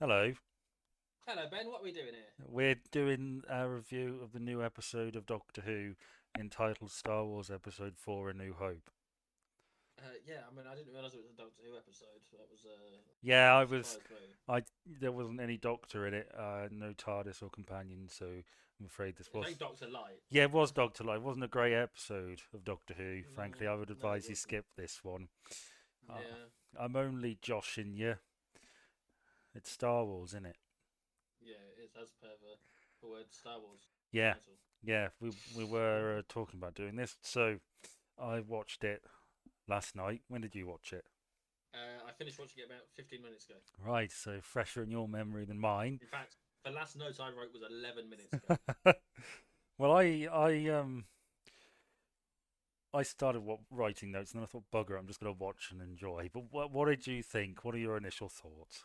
Hello. Hello, Ben. What are we doing here? We're doing a review of the new episode of Doctor Who entitled Star Wars Episode 4 A New Hope. Yeah, I mean, I didn't realize it was a Doctor Who episode. That was Yeah, I was. surprised me. I There wasn't any Doctor in it, no TARDIS or companion, so I'm afraid this It's was. very Doctor Light. Yeah, it was Doctor Light. It wasn't a great episode of Doctor Who. No, Frankly, I would no, it advise you wasn't. skip this one. Uh, Yeah, I'm only joshing you. It's Star Wars, isn't it? yeah, it is as per the word Star Wars Yeah, title. yeah. We were talking about doing this, so I watched it last night. When did you watch it? I finished watching it about 15 minutes ago. Right, so fresher in your memory than mine. In fact, the last note I wrote was 11 minutes ago. Well, I started writing notes, and then I thought, bugger, I'm just going to watch and enjoy. But what did you think? What are your initial thoughts?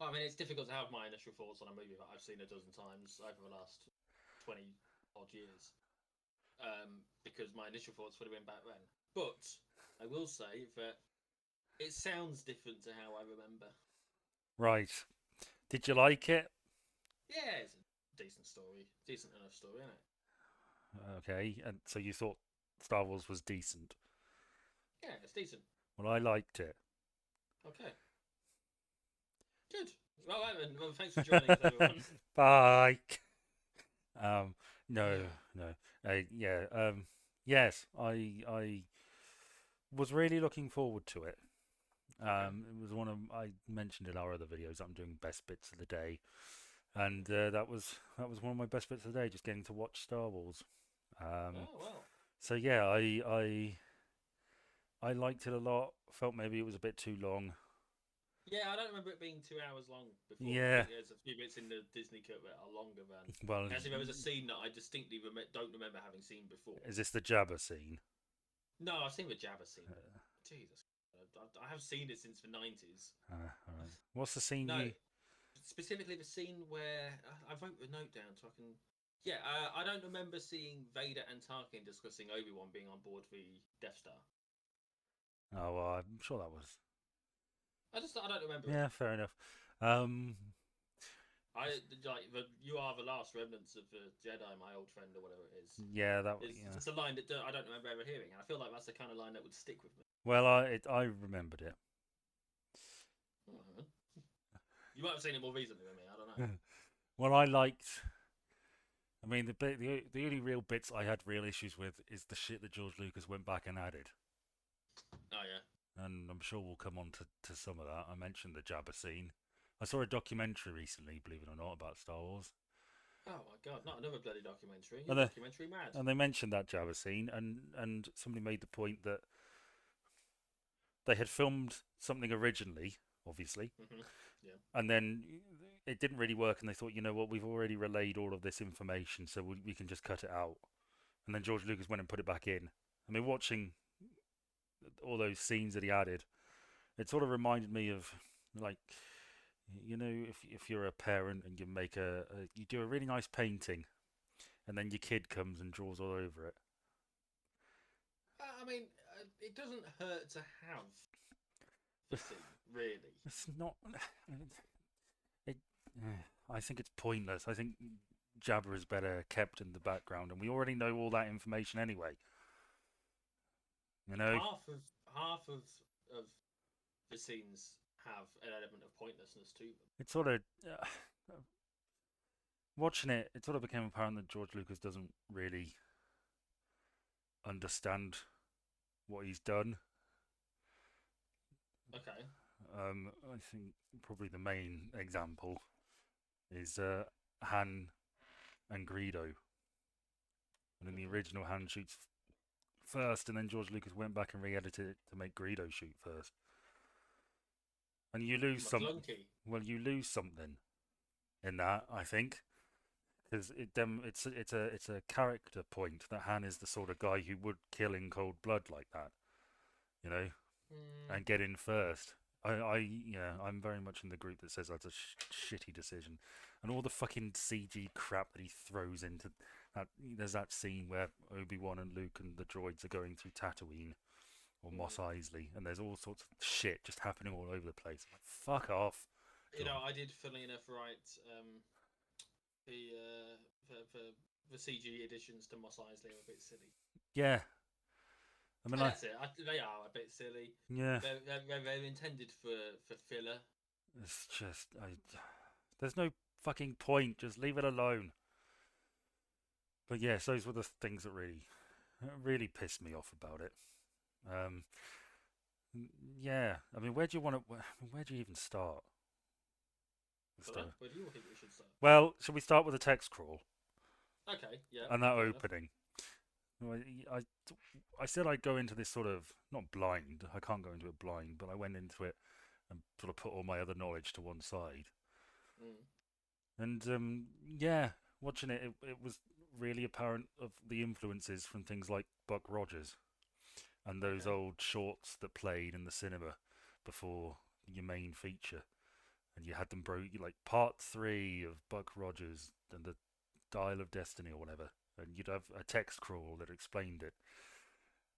Well, I mean, it's difficult to have my initial thoughts on a movie that I've seen a dozen times over the last 20 odd years, because my initial thoughts would have been back then. But I will say that it sounds different to how I remember. Right, did you like it? Yeah, it's a decent story, decent enough story, isn't it? Okay, and so you thought Star Wars was decent. Yeah, it's decent. Well, I liked it. Okay, good. Well, then, well, thanks for joining us, everyone. Bye. Um, no, Ah, no. Yeah. Yes, I was really looking forward to it. okay. It was one of I mentioned in our other videos I'm doing best bits of the day, and that was one of my best bits of the day, just getting to watch Star Wars. Um, Oh well. so yeah, I liked it a lot. Felt maybe it was a bit too long. Yeah, I don't remember it being 2 hours long before. I Yeah, think there's a few bits in the Disney cut that are longer than. well, Actually, there was a scene that I distinctly don't remember having seen before. is this the Jabba scene? No, I've seen the Jabba scene, but Jesus, I have seen it since the 90s. All right. What's the scene No, you? specifically the scene where I wrote the note down so I can. Yeah, I don't remember seeing Vader and Tarkin discussing Obi-Wan being on board the Death Star. Oh, well, I'm sure that was. I don't remember it. Yeah, fair enough. Um, I like you are the last remnants of the Jedi, my old friend, or whatever it is. yeah, that. It's Yeah. just a line that I don't remember ever hearing, and I feel like that's the kind of line that would stick with me. Well, I remembered it. Oh, you might have seen it more recently than me. I don't know. Well, I liked. I mean, the only real bits I had real issues with is the shit that George Lucas went back and added, Oh yeah. and I'm sure we'll come on to some of that. I mentioned the Jabba scene. I saw a documentary recently, believe it or not, about Star Wars, Oh my god, not another bloody documentary. You're and they documentary mad. and they mentioned that Jabba scene, and somebody made the point that they had filmed something originally, obviously, Hmm. Yeah. and then it didn't really work, and they thought, you know what, we've already relayed all of this information, so we can just cut it out. And then George Lucas went and put it back in. I mean, watching all those scenes that he added, it sort of reminded me of like, you know, if you're a parent and you make you do a really nice painting, and then your kid comes and draws all over it. I mean, it doesn't hurt to have the scene, really. It's not. It. I think it's pointless. I think Jabba is better kept in the background, and we already know all that information anyway. You know, Half of half of the scenes have an element of pointlessness to them. it's sort of watching it. It sort of became apparent that George Lucas doesn't really understand what he's done. Okay. I think probably the main example is Han and Greedo. And in the Hmm. original, Han shoots first, and then George Lucas went back and re-edited it to make Greedo shoot first. And you lose some. McClunky. Well, you lose something in that, I think, because it's a character point that Han is the sort of guy who would kill in cold blood like that, you know, Mm, and get in first. Yeah, I'm very much in the group that says that's a shitty decision, and all the fucking CG crap that he throws into that. There's that scene where Obi-Wan and Luke and the droids are going through Tatooine or Moss mm. Eisley, and there's all sorts of shit just happening all over the place. I'm like, fuck off! you Go know, on. I did, funnily enough, write the the CG additions to Mos Eisley are a bit silly. Yeah, I mean, And that's it. They are a bit silly. yeah, They're intended for filler. it's just there's no fucking point. Just leave it alone. But yes, those were the things that really pissed me off about it. Um, yeah, I mean, where do you want to? Where do you even start? The But story? where do you think we should start? Well, shall we start with the text crawl Okay, yeah, and that fair enough. opening? Well, I said I'd go into this sort of not blind. I can't go into it blind, but I went into it and sort of put all my other knowledge to one side. Mm. And yeah, watching it, it was really apparent of the influences from things like Buck Rogers and those Okay. old shorts that played in the cinema before your main feature. And you had them like part 3 of Buck Rogers and the Dial of Destiny or whatever, and you'd have a text crawl that explained it.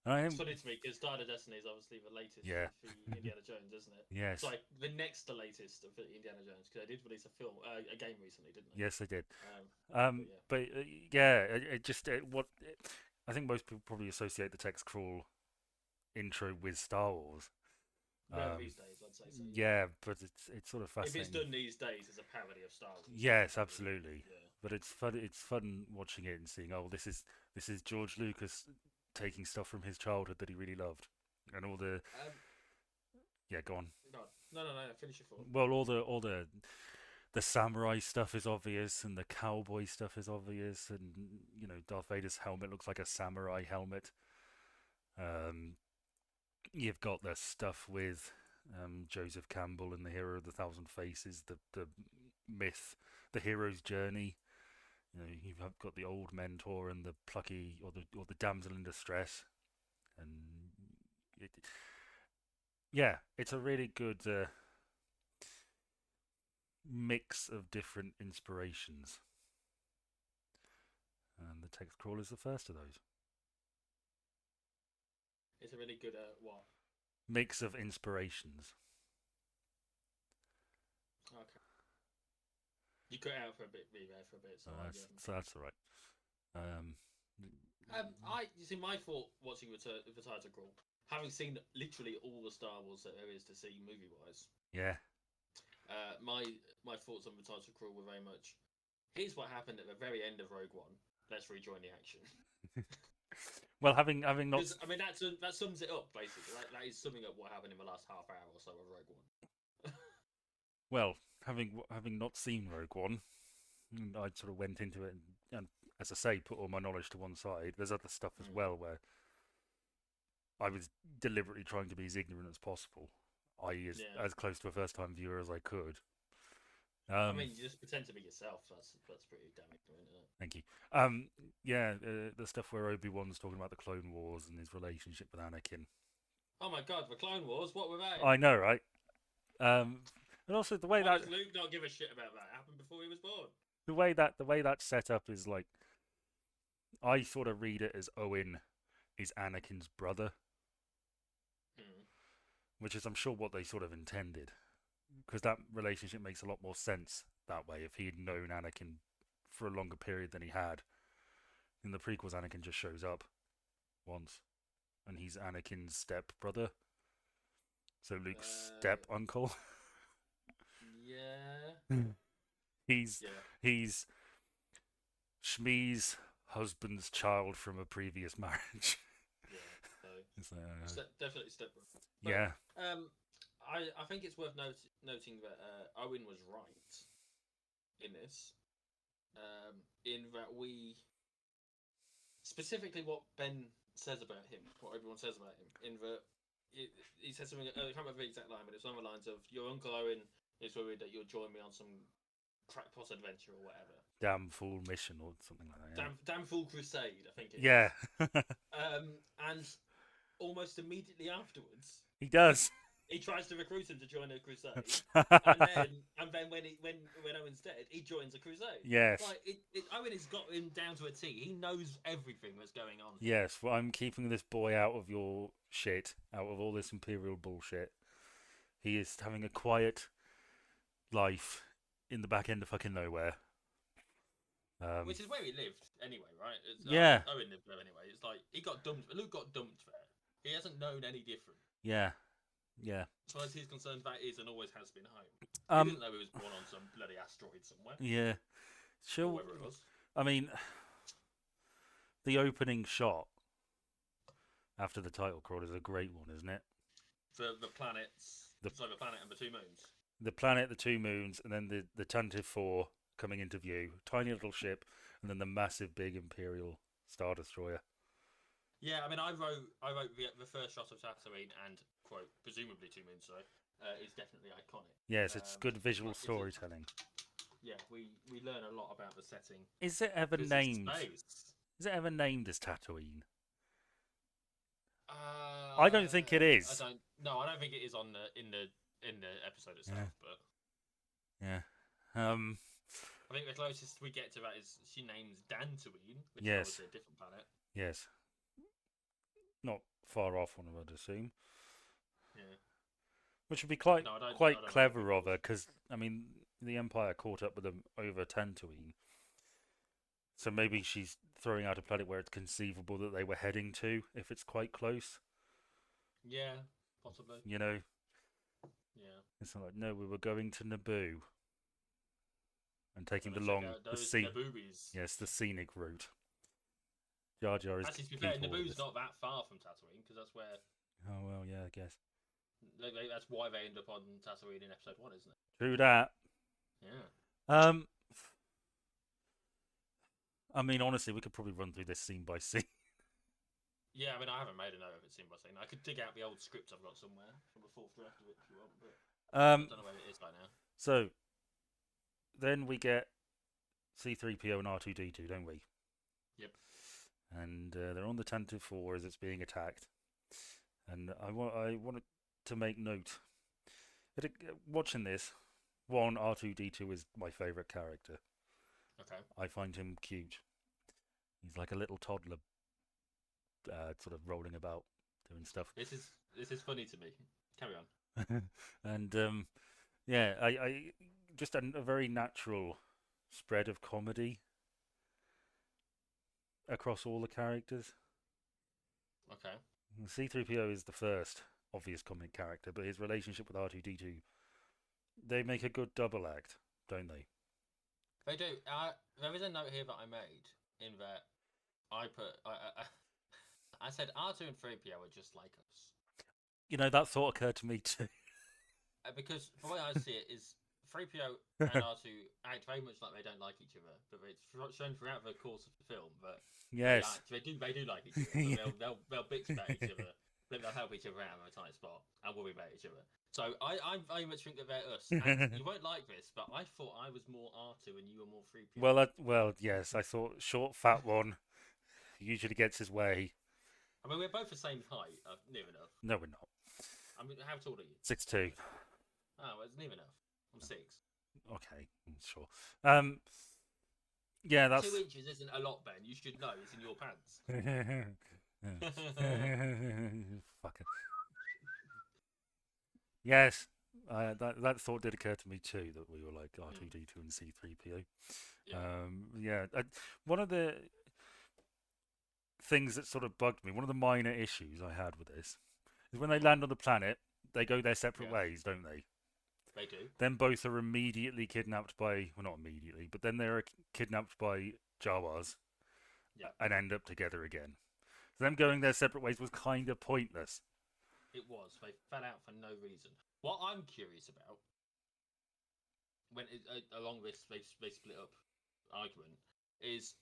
And I It's am, funny to me because Dial of Destiny is obviously the latest yeah, for Indiana Jones, isn't it? yes, Sorry, the next to latest of Indiana Jones because they did release a film, a game recently, didn't they? yes, I did. Um, but Um, yeah, but yeah, it just I think most people probably associate the text crawl intro with Star Wars. well, these days I'd say so. Yeah. Yeah, but it's sort of If it's fascinating. done these days as a parody of Star Wars, then Yes, probably absolutely. yeah. But it's fun. It's fun watching it and seeing. Oh, this is George Lucas taking stuff from his childhood that he really loved, and all the yeah. Go on. No. Finish your thought. Well, all the samurai stuff is obvious, and the cowboy stuff is obvious, and Darth Vader's helmet looks like a samurai helmet. Um, you've got the stuff with Joseph Campbell and the Hero of the Thousand Faces, the myth, the hero's journey. You've got the old mentor and the plucky or the damsel in distress, and it, yeah, it's a really good mix of different inspirations, and the text crawl is the first of those. It's a really good what? Mix of inspirations. Okay. You cut out for a bit, be there for a bit, so I So that's all right. Um, you see, my thought watching the title crawl, having seen literally all the Star Wars that there is to see movie wise, yeah, my thoughts on the title crawl were very much, here's what happened at the very end of Rogue One. Let's rejoin the action. well, having not Because I mean that sums it up basically. That is summing up what happened in the last half hour or so of Rogue One. well having not seen Rogue One, I sort of went into it and as I say, put all my knowledge to one side. There's other stuff as Mm. well where I was deliberately trying to be as ignorant as possible, i.e., Yeah. as close to a first-time viewer as I could. I mean, you just pretend to be yourself. That's pretty damn ignorant, isn't it? Thank you. Yeah, the stuff where Obi-Wan's talking about the Clone Wars and his relationship with Anakin. Oh my God, the Clone Wars. What were they? I know, right? And also the way Why that does Luke not give a shit about that? It happened before he was born. the way that's set up is like I sort of read it as Owen is Anakin's brother, Hmm. which is I'm sure what they sort of intended, because that relationship makes a lot more sense that way. If he had known Anakin for a longer period than he had in the prequels, Anakin just shows up once, and he's Anakin's step brother, so Luke's step uncle. Yeah. he's Yeah. he's Shmi's husband's child from a previous marriage. Yeah. So So, definitely step. yeah, I think it's worth noting that Owen was right in this. In that we specifically what Ben says about him, what everyone says about him, in that he says something. I can't remember the exact line, but it's on the lines of your Uncle Owen is worried that you'll join me on some crackpot adventure or whatever. damn fool mission or something like that. Damn fool crusade, I think it is. Yeah, And almost immediately afterwards, he does. he tries to recruit him to join a crusade, and then when Owen's dead, he joins a crusade. Yes. Like Owen has got him down to a T. He knows everything that's going on. Yes, well, I'm keeping this boy out of your shit, out of all this Imperial bullshit. He is having a quiet life in the back end of fucking nowhere. Which is where he lived anyway, right? Yeah. Owen lived there anyway. It's like he got dumped. Luke got dumped there. He hasn't known any different. Yeah. As far as he's concerned, that is and always has been home. He Um. didn't know he was born on some bloody asteroid somewhere, Yeah. or Sure. wherever it was. I mean, the opening shot after the title crawl is a great one, isn't it? The planets. The- So the planet and the two moons. The planet, the two moons, and then the Tantive 4 coming into view. Tiny little ship, and then the massive, big Imperial Star Destroyer. Yeah, I mean, I wrote the first shot of Tatooine and quote presumably two moons. Sorry, is definitely iconic. Yes, it's good visual like, it's a- storytelling. Yeah, we learn a lot about the setting. Is it ever 'Cause it's named? space. Is it ever named as Tatooine? I don't think it is. I don't think it is on in the episode itself. Yeah. But Yeah. I think the closest we get to that is she names Dantooine, which Yes. is obviously a different planet. Yes. Not far off, one would assume. Yeah. Which would be quite No, I don't know clever what it of her, was. because I mean, the Empire caught up with them over Tatooine. So maybe she's throwing out a planet where it's conceivable that they were heading to, if it's quite close. Yeah, possibly. You know, Yeah. it's not like, no, we were going to Naboo and taking the Gonna check long, out the those scene. Naboobies. Yes, the scenic route. Jar Jar is Actually, to be key fair, to all of Naboo's this. not that far from Tatooine because that's where Oh well, yeah, I guess. that's why they end up on Tatooine in episode 1, isn't it? True that. Yeah. I mean, honestly, we could probably run through this scene by scene. Yeah, I mean, I haven't made a note of it scene by scene. I could dig out the old script I've got somewhere from a fourth draft of it if you want, but I don't know where it is by now. So then we get C-3PO and R2-D2, don't we? Yep. And they're on the Tantive 4 as it's being attacked. And I wanted to make note that watching this, one, R2-D2 is my favourite character. Okay. I find him cute. He's like a little toddler, sort of rolling about, doing stuff. This is funny to me. Carry on. And yeah, I just a very natural spread of comedy across all the characters. Okay. C-3PO is the first obvious comic character, but his relationship with R2-D2, they make a good double act, don't they? They do. There is a note here that I made in that I put. I said R2 and 3PO are just like us. You know, that thought occurred to me too. Because the way I see it is 3PO and R2 act very much like they don't like each other, but it's shown throughout the course of the film that Yes. they do like each other. But they'll bitch about each other, but they'll help each other out in a tight spot and worry about each other. So I very much think that they're us. And you won't like this, but I thought I was more R2 and you were more 3PO. Well, yes. I thought short, fat one usually gets his way. I mean, we're both the same height, near enough. No, we're not. I mean, how tall are you? 6'2". Oh, well, it's near enough. I'm 6. Okay, sure. Yeah, that's 2 inches isn't a lot, Ben. You should know. It's in your pants. Fucking. Yes, that thought did occur to me too, that we were like R2-D2 and C-3PO. Yeah. One of the things that sort of bugged me, one of the minor issues I had with this, is when they land on the planet, they go their separate Yeah. ways, don't they? They do. Then both are immediately kidnapped by, well, not immediately, but then they're kidnapped by Jawas Yeah. and end up together again. So them going their separate ways was kind of pointless. It was. They fell out for no reason. What I'm curious about, along this they split up argument, is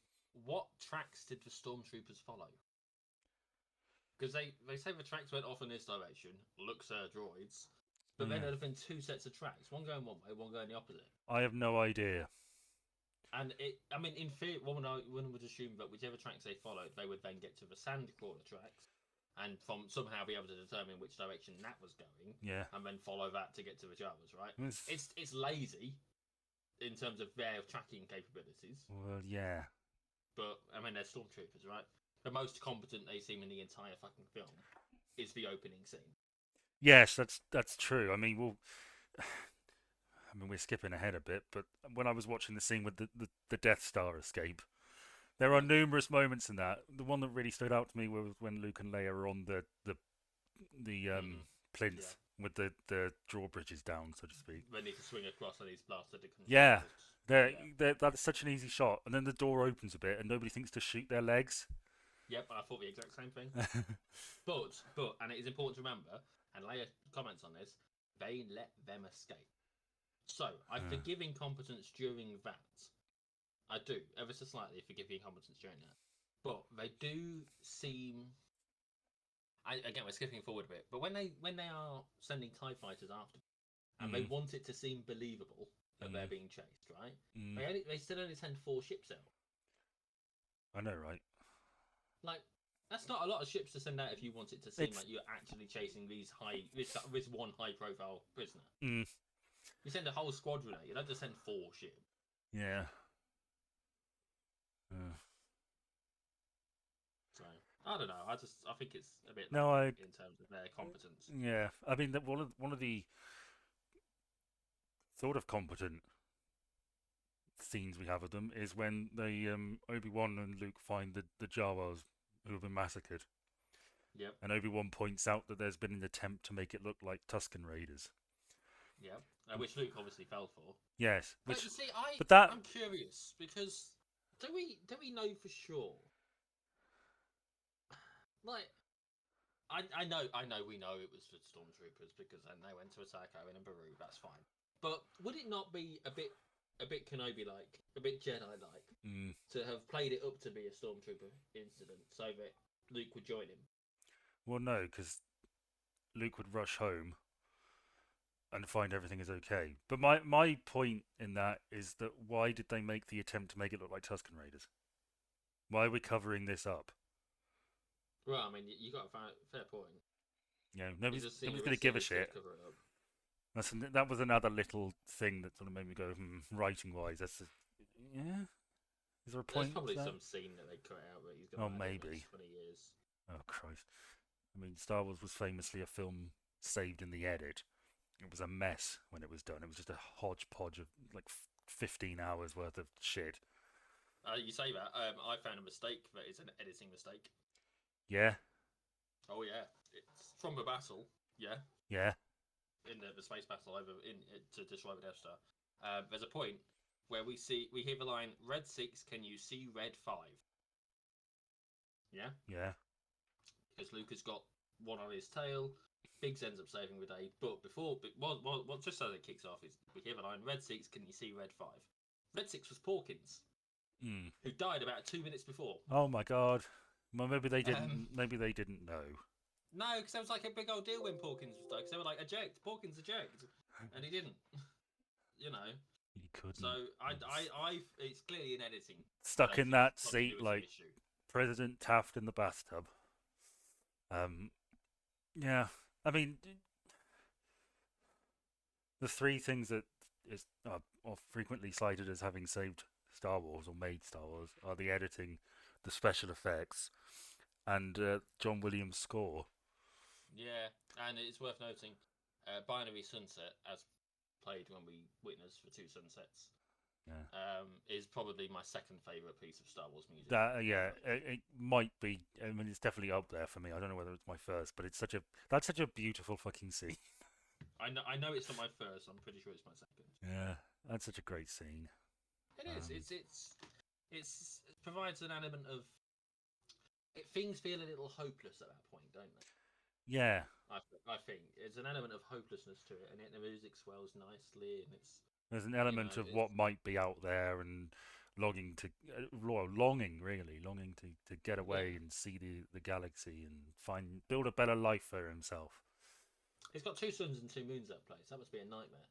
what tracks did the stormtroopers follow? Because they say the tracks went off in this direction, Luxor droids, but then there'd have been 2 sets of tracks, one going one way, one going the opposite. I have no idea. And I mean, in theory, one would assume that whichever tracks they followed, they would then get to the Sandcrawler tracks, and from somehow be able to determine which direction that was going, Yeah. and then follow that to get to the Jawas, right? It's- It's lazy in terms of their tracking capabilities, Well, yeah. but I mean, they're stormtroopers, right? The most competent they seem in the entire fucking film is the opening scene. Yes, that's true. I mean, mean, we're skipping ahead a bit, but when I was watching the scene with the Death Star escape, there are numerous moments in that. The one that really stood out to me was when Luke and Leia are on the Hmm. Yeah. plinth with the drawbridges down, so to speak. They need to swing across and he's blasted the Yeah, controls. Yeah. that's such an easy shot, and then the door opens a bit, and nobody thinks to shoot their legs. Yep, I thought the exact same thing. But, and it is important to remember, and Leia comments on this, they let them escape. So, I forgive incompetence during that. I do, ever so slightly forgive incompetence during that. But they do seem. Again, we're skipping forward a bit, but when they are sending TIE fighters after them, and they Mm, want it to seem believable that they're mm, being chased, right? mm. They still only send 4 ships out. I know, right? Like, that's not a lot of ships to send out if you want it to seem It's like you're actually chasing this one high profile prisoner. mm, You send a whole squadron out. You don't just send 4 ships. yeah. So I don't know. I think it's a bit No, lacking in terms of their competence. yeah. I mean, one of the sort of competent scenes we have of them is when they Obi-Wan and Luke find the Jawas who have been massacred, Yep. and Obi-Wan points out that there's been an attempt to make it look like Tusken Raiders. Yep. Which Luke obviously fell for. Yes, But which you see, but that I'm curious because do we know for sure? Like I know we know it was for stormtroopers because then they went to attack Owen and Baru. That's fine. But would it not be a bit Kenobi like, a bit Jedi like, mm, to have played it up to be a stormtrooper incident so that Luke would join him? well, no, because Luke would rush home and find everything is okay. But my point in that is that why did they make the attempt to make it look like Tusken Raiders? Why are we covering this up? Well, I mean, you got a fair point. You know, It nobody's does seem nobody's a going bit to give a silly to shit. cover it up. That was another little thing that sort of made me go, writing wise. Yeah. Is there a There's point to probably that? some scene that they cut out that he's going Oh, to add in the maybe. next 20 years. Oh Christ. I mean, Star Wars was famously a film saved in the edit. It was a mess when it was done. It was just a hodgepodge of like 15 hours worth of shit. You say that. I found a mistake that is an editing mistake. Yeah, Oh yeah, it's from the battle. Yeah, yeah. in the space battle over to destroy the Death Star. There's a point where we hear the line "Red 6, can you see Red 5?" Yeah, Yeah. because Luke has got one on his tail. Biggs ends up saving the day, but just as it kicks off is we hear the line "Red 6, can you see Red 5?" Red 6 was Porkins, Mm. who died about 2 minutes before. Oh my God. Well, maybe they Um, didn't. Maybe they didn't know. no, because there was like a big old deal when Porkins was died. Because they were like, eject, Porkins eject, and he didn't. You know. He So couldn't. it's clearly an editing Stuck in that seat continuity like issue. President Taft in the bathtub. Um. Yeah. I mean, the three things that are frequently cited as having saved Star Wars or made Star Wars are the editing, the special effects, and John Williams' score. Yeah, and it's worth noting, Binary Sunset, as played when we witnessed the two sunsets, Yeah. is probably my second favorite piece of Star Wars music. That yeah, ever. it might be. I mean, it's definitely up there for me. I don't know whether it's my first, but that's such a beautiful fucking scene. I know it's not my first. I'm pretty sure it's my second. Yeah, that's such a great scene. It is. It provides an element of. Things feel a little hopeless at that point, don't they? Yeah, I think it's an element of hopelessness to it, and the music swells nicely, and it's there's an you know element of it's what might be out there and longing to, longing really, longing to get yeah. away and see the galaxy and build a better life for himself. It's got 2 suns and 2 moons. That place. That must be a nightmare.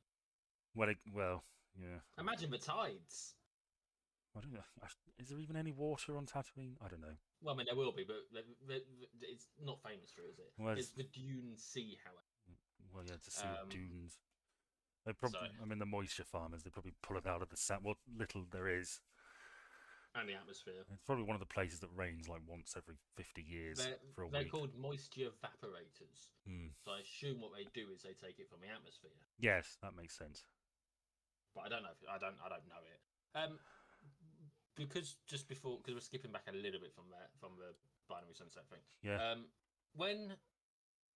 Well, yeah. Imagine the tides. I don't know. Is there even any water on Tatooine? I don't know. Well, I mean there will be, but it's not famous for it, is it? Well, It's the Dune Sea, however. well, yeah, to see the Um, dunes. They so probably, I mean, the moisture farmers. They probably pull it out of the sand. What little there is. and the atmosphere. It's probably one of the places that rains like once every 50 years for a They're week. called moisture evaporators. Hmm. So I assume what they do is they take it from the atmosphere. Yes, that makes sense. but I don't know. I don't know it. Because we're skipping back a little bit from the binary sunset thing. Yeah. When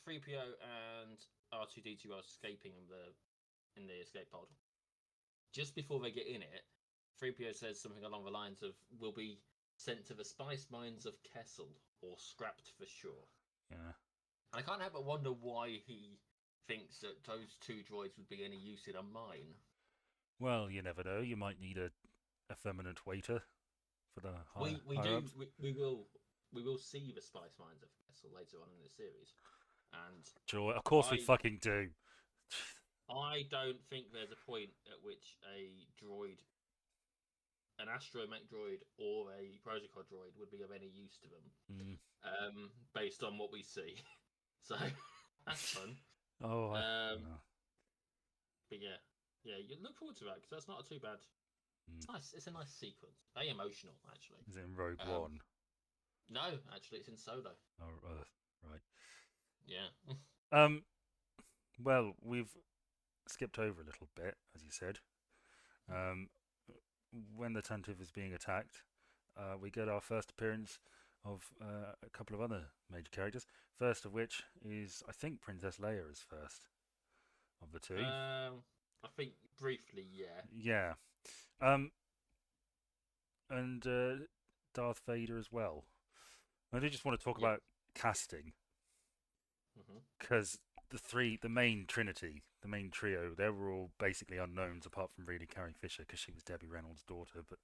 3PO and R2D2 are escaping in the escape pod, just before they get in it, 3PO says something along the lines of, "We'll be sent to the spice mines of Kessel, or scrapped for sure." Yeah. And I can't help but wonder why he thinks that those two droids would be any use in a mine. Well, you never know. You might need a effeminate waiter for the higher, We higher do ups. we will see the spice mines of Kessel later on in the series, and Sure, of course we I fucking do. I don't think there's a point at which an astromech droid or a protocol droid would be of any use to them, based on what we see. So that's fun. Oh, But yeah, you look forward to that because that's not too bad. It's nice. It's a nice sequence. Very emotional, actually. is it in Rogue One? No, actually, it's in Solo. Oh, right. Yeah. Well, we've skipped over a little bit, as you said. When the Tantive is being attacked, we get our first appearance of a couple of other major characters. First of which is, I think, Princess Leia is first of the two. I think briefly, yeah. Yeah. And Darth Vader as well. I do just want to talk about casting, because the main trinity, the main trio, they were all basically unknowns apart from really Carrie Fisher because she was Debbie Reynolds' daughter. But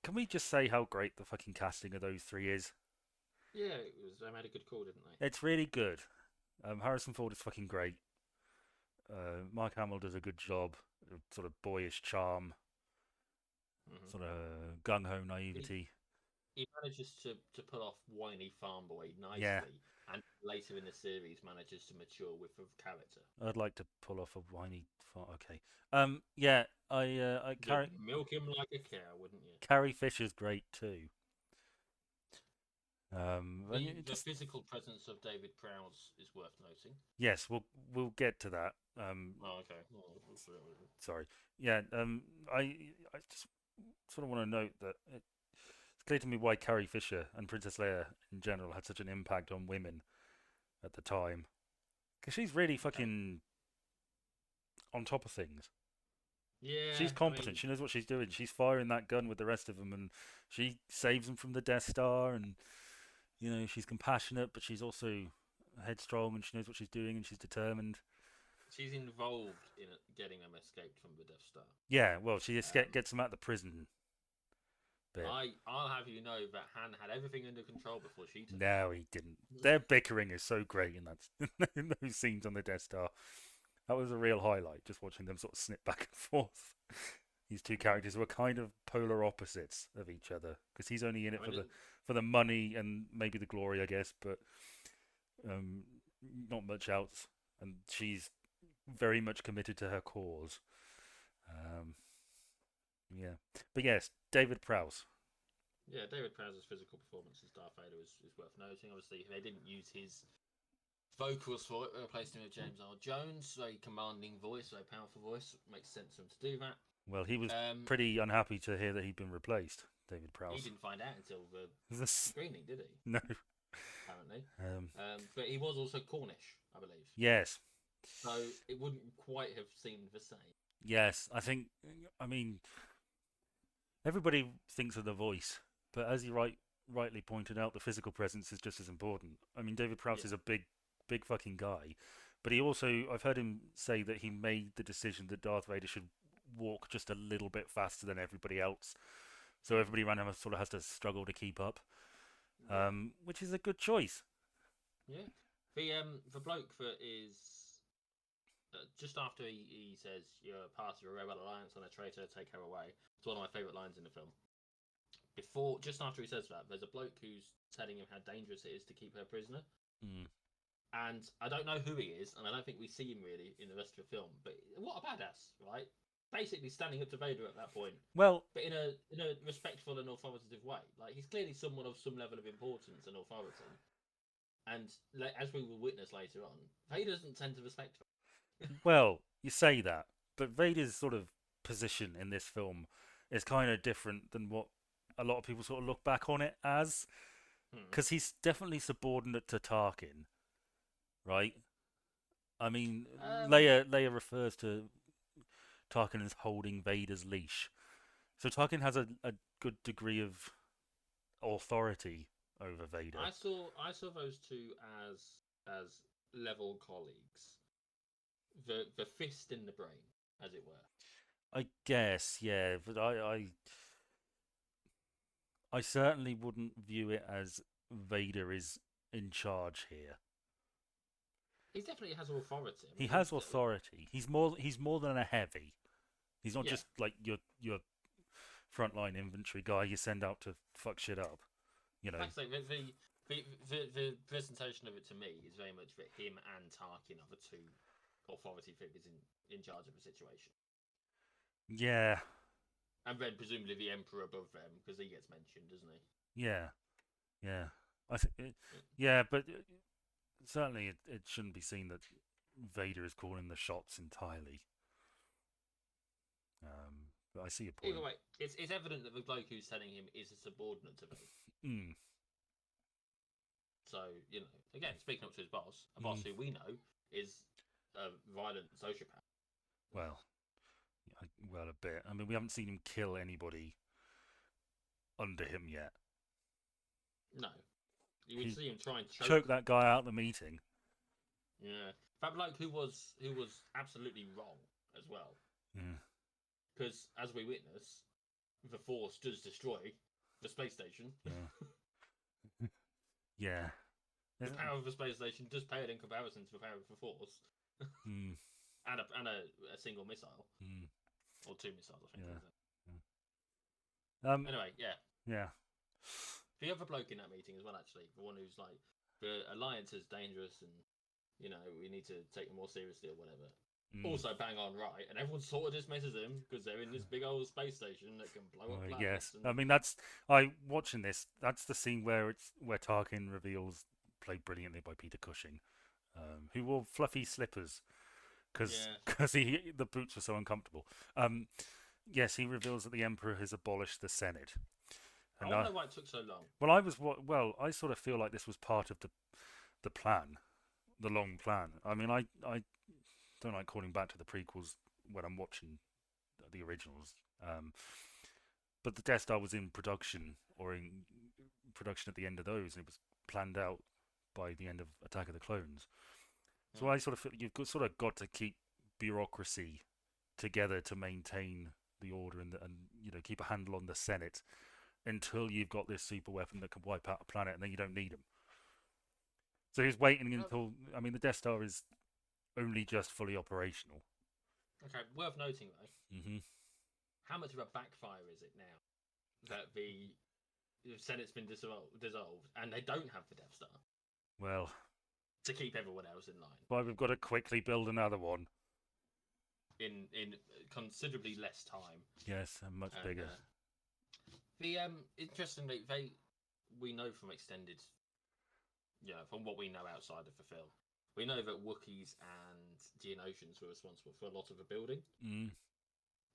can we just say how great the fucking casting of those three is? Yeah, they made a good call, didn't they? It's really good. Harrison Ford is fucking great. Mark Hamill does a good job, sort of boyish charm, sort of gung ho naivety. He manages to pull off whiny farm boy nicely, and later in the series manages to mature with the character. I'd like to pull off a whiny farm. Okay. Yeah. Milk him like a cow, wouldn't you? Carrie Fisher's great too. The physical presence of David Prowse is worth noting. Yes, we'll get to that. Okay. Sorry. Yeah. I just sort of want to note that it's clear to me why Carrie Fisher and Princess Leia in general had such an impact on women at the time, because she's really fucking on top of things. Yeah, she's competent. She knows what she's doing. She's firing that gun with the rest of them, and she saves them from the Death Star. And she's compassionate, but she's also headstrong, and she knows what she's doing, and she's determined. She's involved in getting them escaped from the Death Star. Yeah, well, she gets them out of the prison bit. I'll have you know that Han had everything under control before she took. No, he didn't. Their bickering is so great in those scenes on the Death Star. That was a real highlight, just watching them sort of snip back and forth. These two characters were kind of polar opposites of each other, because he's only in it for the money and maybe the glory, I guess, but not much else. And she's very much committed to her cause. Yeah, but yes, David Prowse. Yeah, David Prowse's physical performance as Darth Vader is worth noting. Obviously, they didn't use his vocals for it. They replaced him with James Earl Jones, a commanding voice, a powerful voice. It makes sense for him to do that. Well, he was pretty unhappy to hear that he'd been replaced, David Prowse. He didn't find out until the screening, did he? No. Apparently. But he was also Cornish, I believe. Yes. So it wouldn't quite have seemed the same. Yes, I mean, everybody thinks of the voice, but as you rightly pointed out, the physical presence is just as important. I mean, David Prowse is a big fucking guy, but he also, I've heard him say that he made the decision that Darth Vader should walk just a little bit faster than everybody else, so everybody around him sort of has to struggle to keep up, which is a good choice. Yeah, the bloke that is just after he says you're part of a rebel alliance and a traitor, take her away. It's one of my favourite lines in the film. Just after he says that, there's a bloke who's telling him how dangerous it is to keep her prisoner. And I don't know who he is, and I don't think we see him really in the rest of the film. But what a badass, right? Basically standing up to Vader at that point. Well, but in a respectful and authoritative way. Like, he's clearly someone of some level of importance and authority. And as we will witness later on, Vader doesn't tend to respect him. Well, you say that, but Vader's sort of position in this film is kind of different than what a lot of people sort of look back on it as, Hmm. because he's definitely subordinate to Tarkin, right? I mean, Um, Leia refers to Tarkin as holding Vader's leash, so Tarkin has a good degree of authority over Vader. I saw those two as level colleagues, the fist in the brain, as it were. I guess, yeah, but I certainly wouldn't view it as Vader is in charge here. He definitely has authority. I He mean, has authority. He's more than a heavy. He's not yeah. just like your frontline infantry guy you send out to fuck shit up. You know. Like I say, the presentation of it to me is very much that him and Tarkin are the two authority figures in charge of the situation, Yeah, and then presumably the Emperor above them because he gets mentioned, doesn't he? yeah, yeah. I think. Yeah, but certainly it shouldn't be seen that Vader is calling the shots entirely. But I see your Either point. way, it's evident that the bloke who's telling him is a subordinate to Vader. Mm, So again, speaking up to his boss, a boss mm. who we know is a violent sociopath. Well, well, a bit. I mean, we haven't seen him kill anybody under him yet. No, you would He see him try and choked choke. that guy out of the meeting. Yeah, that bloke who was absolutely wrong as well. Yeah, Because as we witness, the Force does destroy the space station. yeah, yeah. The power of the space station does pale in comparison to the power of the Force, Mm, and a single missile mm, or two missiles, I think. yeah. Is it? Yeah. Anyway, yeah, Yeah. the other bloke in that meeting as well, actually, the one who's like, the alliance is dangerous, and we need to take them more seriously or whatever. Mm. Also, bang on right, and everyone sort of dismisses him because they're in this big old space station that can blow up Yes. planets. And I mean, that's I watching this. That's the scene where Tarkin reveals, played brilliantly by Peter Cushing, who wore fluffy slippers because yeah, the boots were so uncomfortable. Yes, he reveals that the Emperor has abolished the Senate, I and want to know why it took so long. I sort of feel like this was part of the plan, the long plan. I mean, I don't like calling back to the prequels when I'm watching the originals. But the Death Star was in production at the end of those, and it was planned out by the end of Attack of the Clones. So Hmm. I sort of feel sort of got to keep bureaucracy together to maintain the order and keep a handle on the Senate until you've got this super weapon that can wipe out a planet, and then you don't need them. So he's waiting Well, until the Death Star is only just fully operational. okay, worth noting though, Hmm. how much of a backfire is it now that the Senate's been dissolved and they don't have the Death Star Well, to keep everyone else in line but we've got to quickly build another one. in considerably less time. Yes, and much And bigger. the interestingly, we know from extended, from what we know outside of the film, we know that Wookiees and Geonosians were responsible for a lot of the building. Mm.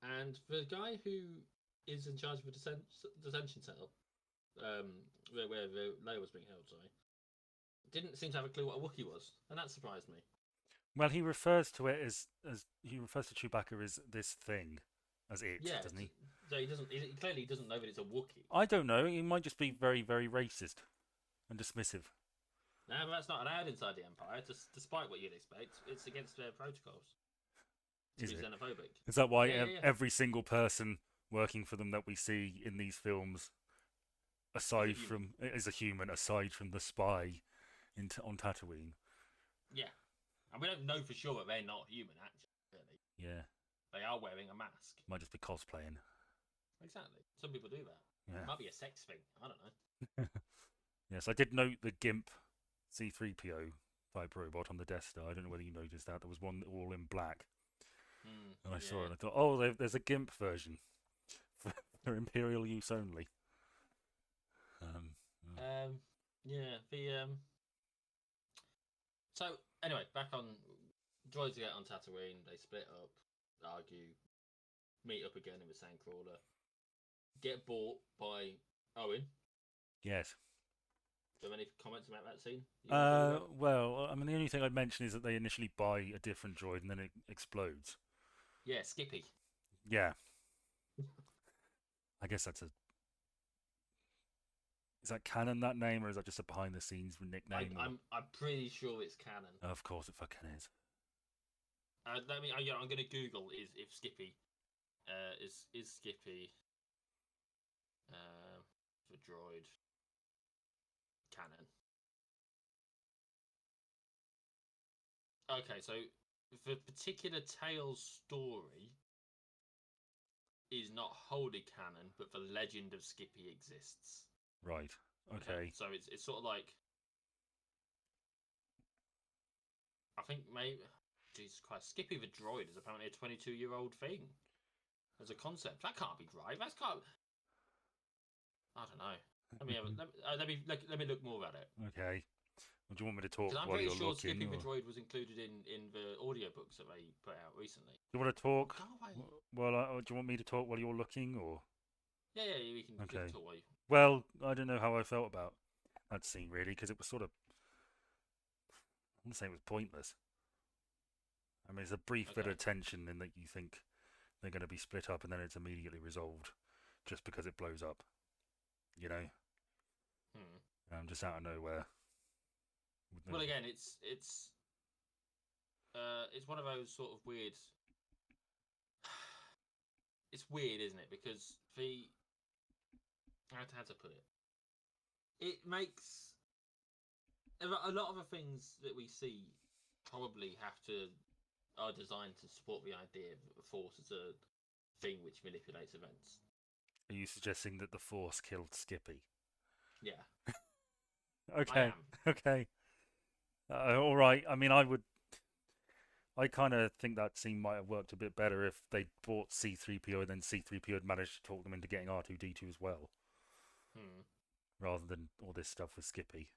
And the guy who is in charge of the detention cell, where Leia was being held, sorry, didn't seem to have a clue what a Wookiee was, and that surprised me. Well, he refers to it as he refers to Chewbacca as this thing, as it, Yeah, doesn't he? so he doesn't. He clearly doesn't know that it's a Wookiee. I don't know. He might just be very, very racist and dismissive. No, but that's not allowed inside the Empire. Despite what you'd expect, it's against their protocols to Is be it? xenophobic. Is that why Yeah, yeah, yeah. every single person working for them that we see in these films, Is a aside human. from is a human, aside from the spy on Tatooine? Yeah, and we don't know for sure that they're not human. Actually, really. Yeah, They are wearing a mask. might just be cosplaying. Exactly. Some people do that. Yeah. Might be a sex thing. I don't know. Yes, I did note the GIMP C-3PO type robot on the Death Star. I don't know whether you noticed that. There was one all in black, and I saw it. And I thought, oh, there's a GIMP version for Imperial use only. Yeah. So anyway, back on droids get on Tatooine. They split up. argue, meet up again with Sandcrawler, get bought by Owen. Yes. Do you have any comments about that scene? You want to talk about? Well, I mean, the only thing I'd mention is that they initially buy a different droid and then it explodes. Yeah, Skippy. Yeah. I guess that's a. Is that canon, that name, or is that just a behind the scenes nickname? I'm pretty sure it's canon. Of course it fucking is. I'm going to Google is if Skippy is Skippy the droid canon. Okay, so the particular Tales story is not wholly canon, but the legend of Skippy exists. Right. Okay. So it's sort of like, I think maybe, Jesus Christ, Skippy the droid is apparently a 22-year-old thing as a concept. That can't be right. That's can't. I don't know. Let me look more about it. Okay. Well, do you want me to talk Because I'm while pretty you're sure looking? Skippy the Or... droid was included in the audiobooks that they put out recently. Do you want to talk? Go away. Well, do you want me to talk while you're looking, or? Yeah, we can Okay. talk while you. Well, I don't know how I felt about that scene really, because it was sort of. I'm gonna say it was pointless. I mean, it's a brief bit Okay. of tension in that you think they're going to be split up, and then it's immediately resolved, just because it blows up. You know, just out of nowhere. Well, again, it's one of those sort of weird. It's weird, isn't it? Because how to put it? It makes a lot of the things that we see probably are designed to support the idea that the Force is a thing which manipulates events. Are you suggesting that the Force killed Skippy? Yeah. Okay. I am. Okay. All right. I mean, I kind of think that scene might have worked a bit better if they bought C-3PO and then C-3PO had managed to talk them into getting R2-D2 as well, rather than all this stuff with Skippy.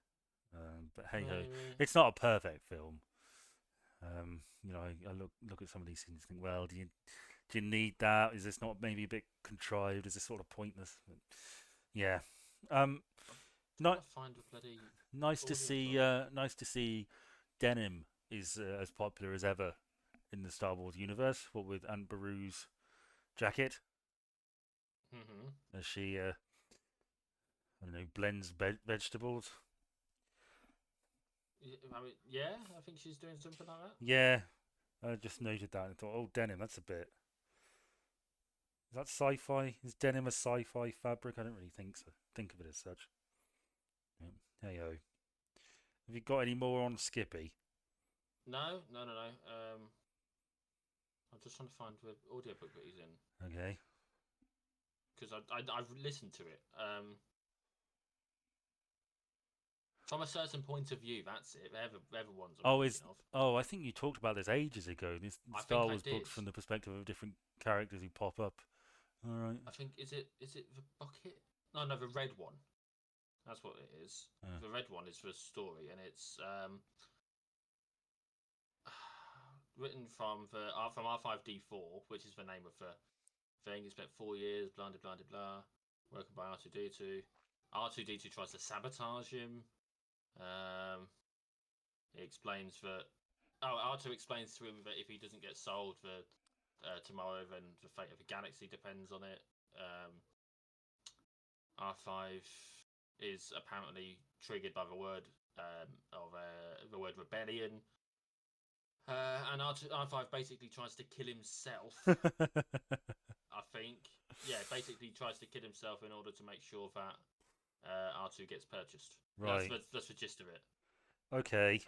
But hey ho, it's not a perfect film. I look at some of these scenes and think, well, do you need that? Is this not maybe a bit contrived? Is this sort of pointless? But, yeah. Not find a bloody nice to see. Nice to see. Denim is as popular as ever in the Star Wars universe. What with Aunt Beru's jacket, as she, I don't know, blends vegetables. Yeah, I think she's doing something like that. Yeah, I just noted that and thought, oh, denim, that's a bit. Is that sci-fi? Is denim a sci-fi fabric? I don't really think so. Think of it as such. Yeah. Hey ho. Have you got any more on Skippy? No. I'm just trying to find the audiobook that he's in. Okay. Because I've listened to it. From a certain point of view, that's it. Everyone's. I think you talked about this ages ago. This Star Wars book from the perspective of different characters who pop up. All right. I think is it the bucket? No, the red one. That's what it is. The red one is the story, and it's written from R5D4, which is the name of the thing. He spent 4 years, blah blah blah blah, working by R2D2. R2D2 tries to sabotage him. He explains that. R2 explains to him that if he doesn't get sold for tomorrow, then the fate of the galaxy depends on it. R5 is apparently triggered by the word the word rebellion, and R5 basically tries to kill himself. I think, basically tries to kill himself in order to make sure that R2 gets purchased. Right. That's the gist of it. Okay.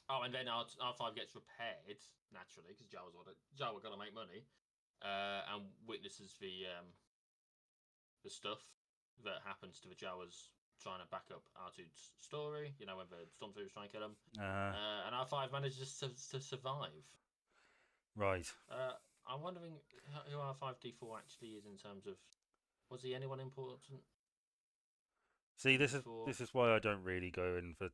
And then R5 gets repaired naturally because Jawa got to make money, and witnesses the stuff that happens to the Jawas trying to back up R2's story. You know, when the Stormtroopers try and kill him, and R5 manages to survive. Right. I'm wondering who R5D4 actually is in terms of, was he anyone important? See, this is why I don't really go in for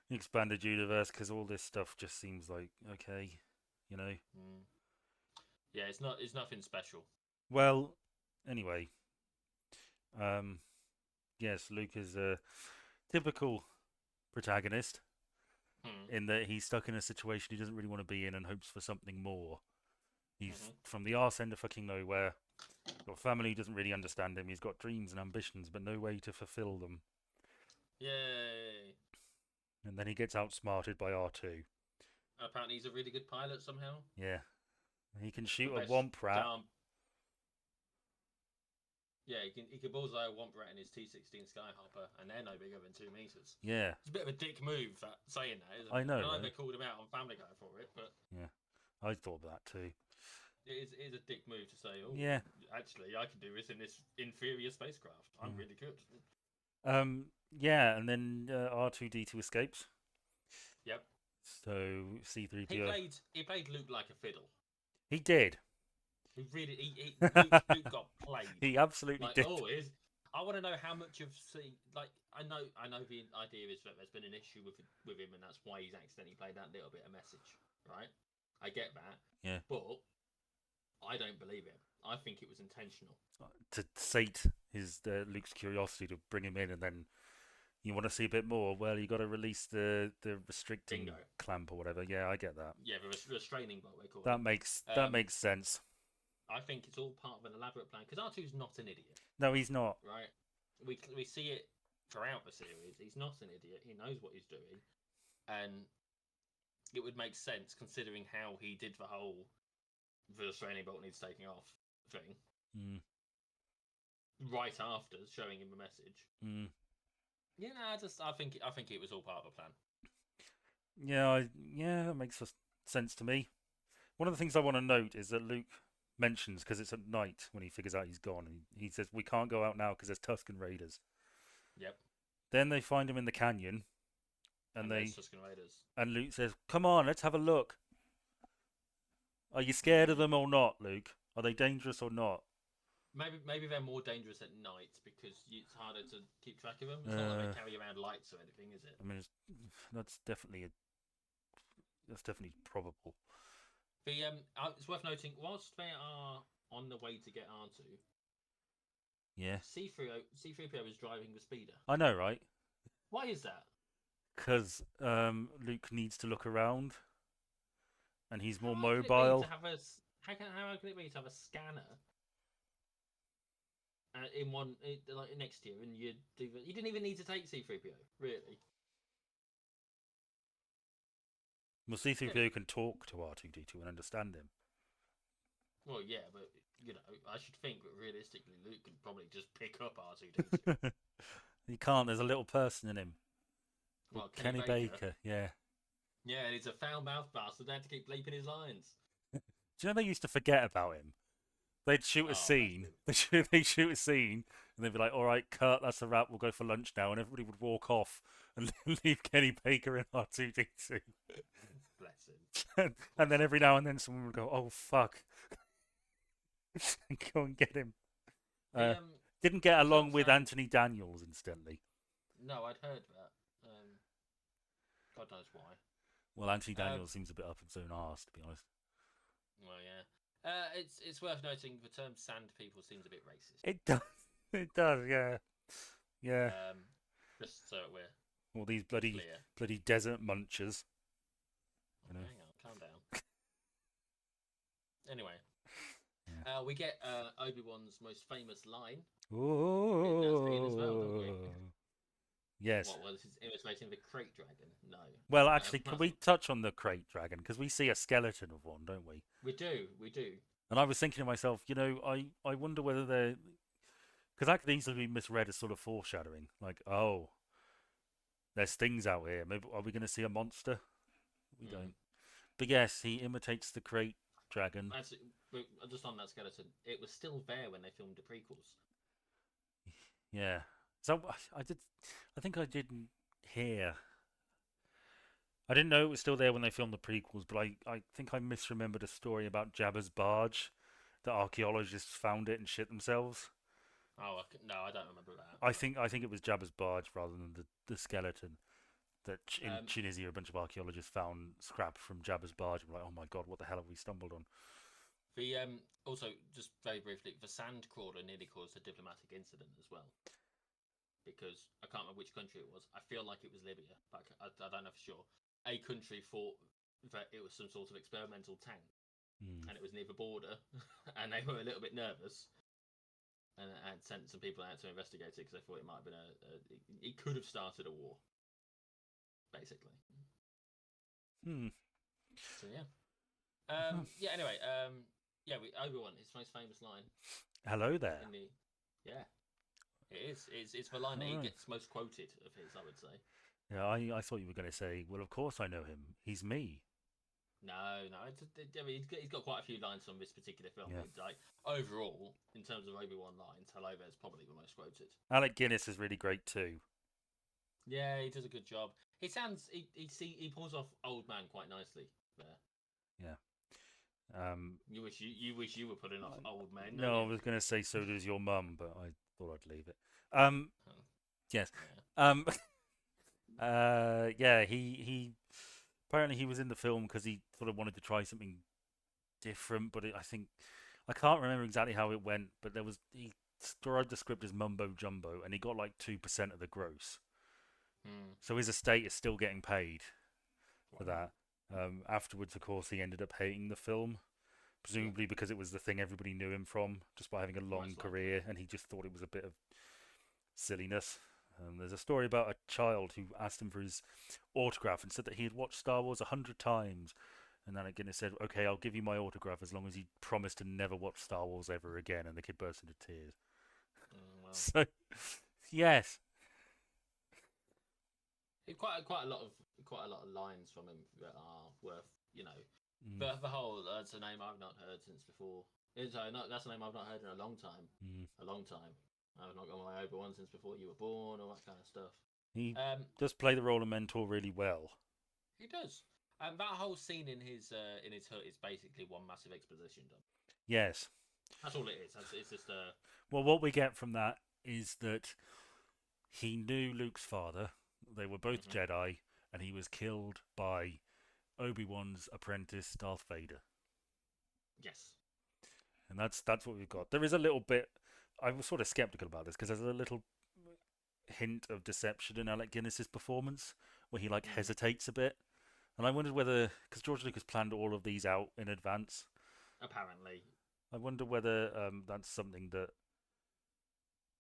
the expanded universe, because all this stuff just seems like okay, you know. Yeah, it's not. It's nothing special. Well, anyway, um, yes, Luke is a typical protagonist Hmm. in that he's stuck in a situation he doesn't really want to be in and hopes for something more. He's Hmm. from the arse end of fucking nowhere. Got family who doesn't really understand him. He's got dreams and ambitions, but no way to fulfill them. Yay! And then he gets outsmarted by R2. Apparently, he's a really good pilot somehow. Yeah, he can The shoot a best womp rat. down. Yeah, he can bullseye a womp rat in his T-16 Skyhopper, and they're no bigger than 2 meters. Yeah, It's a bit of a dick move that saying that, isn't I it? know, I know they right? called him out on Family Guy for it, but Yeah, I thought that too. it is a dick move to say, "Oh, Yeah. actually, I can do this in this inferior spacecraft. I'm Mm. really good." Yeah, and then R2D2 escapes. Yep. So He C3PO. played he played Luke like a fiddle. He did. He really Luke got played. He absolutely Like, did. oh, is I want to know how much of like I know the idea is that there's been an issue with him, and that's why he's accidentally played that little bit of message, right? I get that, Yeah. but I don't believe it. I think it was intentional. To sate his Luke's curiosity to bring him in, and then you want to see a bit more. Well, you got to release the restricting Bingo. clamp or whatever. Yeah, I get that. Yeah, the restraining bolt they call That it. makes sense. I think it's all part of an elaborate plan because R2's not an idiot, No, he's not. right? We see it throughout the series. He's not an idiot. He knows what he's doing, and it would make sense considering how he did the whole the restraining bolt needs taking off thing Mm, right after showing him a message. mm. Yeah, I think it was all part of a plan. Yeah, that makes sense to me. One of the things I want to note is that Luke mentions because it's at night when he figures out he's gone, and he says we can't go out now because there's Tusken Raiders. Yep, Then they find him in the canyon, and there's Tusken Raiders. and Luke says, "Come on, let's have a look. Are you scared of them or not, Luke? Are they dangerous or not?" Maybe they're more dangerous at night because it's harder to keep track of them. It's not like Uh, they carry around lights or anything, is it? I mean, that's definitely probable. It's worth noting whilst they are on the way to get R2, Yeah, C3PO is driving the speeder. I know, right? Why is that? Because Luke needs to look around, and he's more How hard can it be mobile. to have a how hard can it be to have a scanner in one like next to you, and you didn't even need to take C3PO really. Well, C3PO can talk to R2D2 and understand him. Well, yeah, but I should think that realistically, Luke could probably just pick up R2D2. He can't. There's a little person in him. Well, Kenny Baker. Yeah. Yeah, and he's a foul mouth bastard. They had to keep bleeping his lines. Do you know they used to forget about him? They'd shoot a Oh, scene. They shoot a scene, and they'd be like, "All right, cut. That's a wrap. We'll go for lunch now." And everybody would walk off and leave Kenny Baker and R2D2. Bless him. And then every now and then someone would go, "Oh fuck," and go and get him. The, Didn't get along Turns with out- Anthony Daniels, incidentally. No, I'd heard that. God knows why. Well, Anthony Daniels seems a bit up his own arse, to be honest. Well, yeah. It's worth noting the term "sand people" seems a bit racist. It does. It does. Yeah. Yeah. Just so we're All these clear. bloody desert munchers. You know. Hang on, calm down. Anyway, Yeah. we get Obi-Wan's most famous line. Oh. as well, don't we? Yes. What was his imitating the crate dragon? No. Well, actually, can we touch on the crate dragon? Because we see a skeleton of one, don't we? We do. And I was thinking to myself, I wonder whether they're. Because that could easily be misread as sort of foreshadowing. Like, oh, there's things out here. Maybe are we going to see a monster? We don't. But yes, he imitates the crate dragon. Actually, just on that skeleton, it was still there when they filmed the prequels. Yeah. So I think I didn't hear. I didn't know it was still there when they filmed the prequels, but I think I misremembered a story about Jabba's barge. The archaeologists found it and shit themselves. Oh no, I don't remember that. I think it was Jabba's barge rather than the skeleton that in Tunisia a bunch of archaeologists found scrap from Jabba's barge and were like, oh my god, what the hell have we stumbled on? The also just very briefly, the Sandcrawler nearly caused a diplomatic incident as well, because I can't remember which country it was. I feel like it was Libya, but I don't know for sure. A country thought that it was some sort of experimental tank, and it was near the border, and they were a little bit nervous, and sent some people out to investigate it because they thought it might have been it could have started a war, basically. Hmm. So yeah, yeah. Anyway, yeah, Obi-Wan, his most famous line Hello there. in the yeah, it is. It's the line that he Alright. gets most quoted of his, I would say. Yeah, I thought you were going to say, well, of course I know him. He's me. No, I mean, he's got quite a few lines from this particular film. Yeah. Like overall, in terms of Obi-Wan lines, Hello there is probably the most quoted. Alec Guinness is really great too. Yeah, he does a good job. He sounds he pulls off old man quite nicely there. Yeah. You wish you were putting off old men. No, I Don't you? was going to say so does your mum, but I thought I'd leave it. Oh, Yes. yeah. Yeah. He apparently he was in the film because he sort of wanted to try something different, but I think I can't remember exactly how it went. But he described the script as mumbo jumbo, and he got like 2% of the gross. Hmm. So his estate is still getting paid for Wow. that. Afterwards, of course, he ended up hating the film, Yeah, presumably because it was the thing everybody knew him from, just by having a long most likely. career, and he just thought it was a bit of silliness. There's a story about a child who asked him for his autograph and said that he had watched Star Wars 100 times. And then again, it said, "Okay, I'll give you my autograph as long as you promise to never watch Star Wars ever again." And the kid burst into tears. Well, So, yes, quite a lot of lines from him that are worth mm, the whole that's a name I've not heard since before. That's a name I've not heard in a long time. mm. A long time. I've not got my Obi-Wan since before you were born, all that kind of stuff. He Um, does play the role of mentor really well. he does. And that whole scene in his hut is basically one massive exposition dump. Yes. That's all it is. It's just Well, what we get from that is that he knew Luke's father. They were both mhm. Jedi, and he was killed by Obi-Wan's apprentice, Darth Vader. Yes. And that's what we've got. There is a little bit. I was sort of skeptical about this because there's a little hint of deception in Alec Guinness's performance where he like Mm. hesitates a bit, and I wondered whether because George Lucas planned all of these out in advance. Apparently. I wonder whether that's something that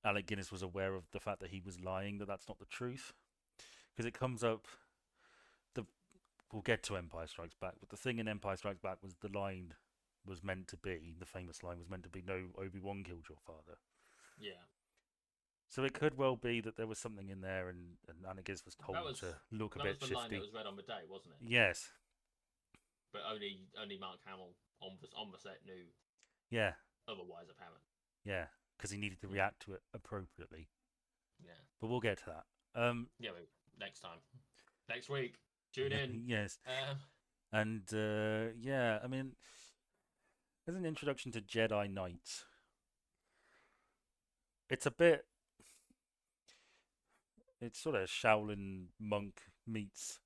Alec Guinness was aware of the fact that he was lying, that that's not the truth, because it comes up. The We'll get to Empire Strikes Back, but the thing in Empire Strikes Back was the line was meant to be the famous line was meant to be no Obi-Wan killed your father. Yeah. So it could well be that there was something in there, and Anakin was told That was to look a that was bit the line that shifty. was read on the day, wasn't it? Yes, But only Mark Hamill on the set knew yeah, otherwise. Apparently. yeah, because he needed to Yeah. react to it appropriately. Yeah. But we'll get to that. Yeah. Next time. Next week. Tune in. Yes, Um, and yeah, I mean, as an introduction to Jedi Knights, it's a bit, it's sort of Shaolin monk meets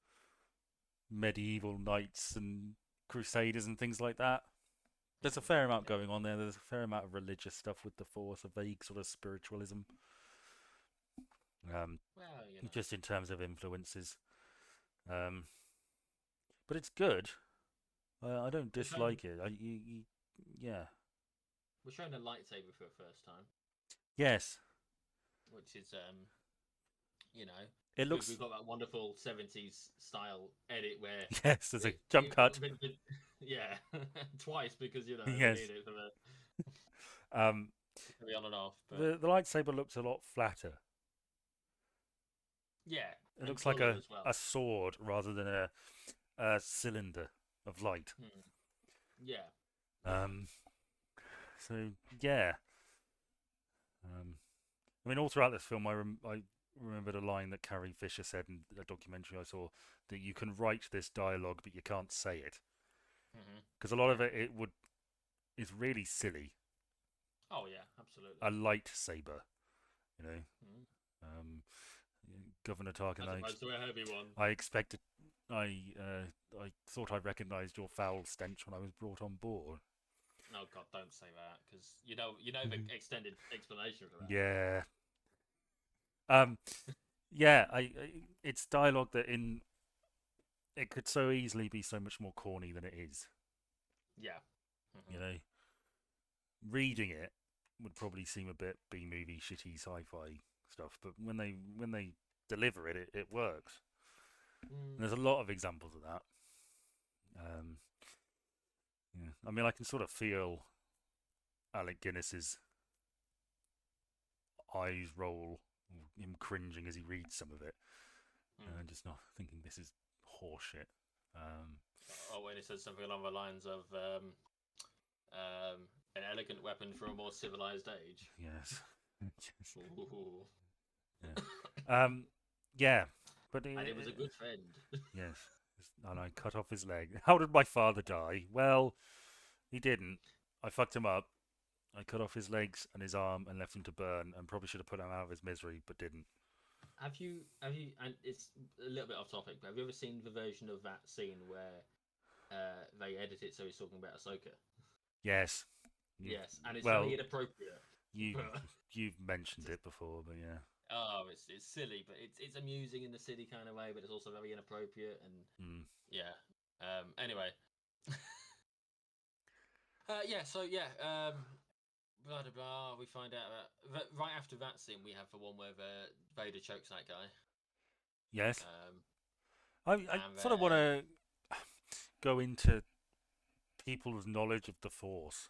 medieval knights and crusaders and things like that. There's a fair amount yeah. going on there. There's a fair amount of religious stuff with the Force, a vague sort of spiritualism. Um, Well, just in terms of influences. Um, but it's good. I don't we're showing dislike it. Yeah. we're showing a lightsaber for the first time, Yes. which is you know, It we've looks. got that wonderful '70s style edit where Yes. There's a jump cut. yeah, twice because they Yes. need it Um, for the on and off, but the lightsaber looks a lot flatter. yeah, It and looks like fuller as well. a sword rather than a cylinder of light. Hmm. Yeah, Um, so yeah. I mean, all throughout this film, I remembered a line that Carrie Fisher said in a documentary I saw that you can write this dialogue, but you can't say it because a lot of yeah. it is really silly. Oh yeah, absolutely. A lightsaber, you know. Mhm. Um, Governor As Tarkin, opposed to a heavy one. I expected, I thought I recognised your foul stench when I was brought on board. Oh God, don't say that because the extended explanation for that. Yeah. Um. Yeah. It's dialogue that it could so easily be so much more corny than it is. Yeah. You know, reading it would probably seem a bit B movie, shitty sci-fi stuff, but when they deliver it, it works. Mm. And there's a lot of examples of that. Um, yeah. I mean, I can sort of feel Alec Guinness's eyes roll, him cringing as he reads some of it, and just not thinking this is horseshit. Oh, when he says something along the lines of an elegant weapon for a more civilized age. Yes. Ooh. Yeah. Yeah. But And it was a good friend. yes. And I cut off his leg. How did my father die? Well, he didn't. I fucked him up. I cut off his legs and his arm and left him to burn, and probably should have put him out of his misery, but didn't. Have you? And it's a little bit off topic, but have you ever seen the version of that scene where they edit it so he's talking about Ahsoka? Yes. Yes, and it's well, very inappropriate. you you've mentioned it before, but yeah. Oh, it's silly, but it's amusing in the silly kind of way, but it's also very inappropriate and yeah. Anyway. So blah blah blah. We find out about right after that scene. We have the one where Vader chokes that guy. Yes. I And sort of want to go into people's knowledge of the Force,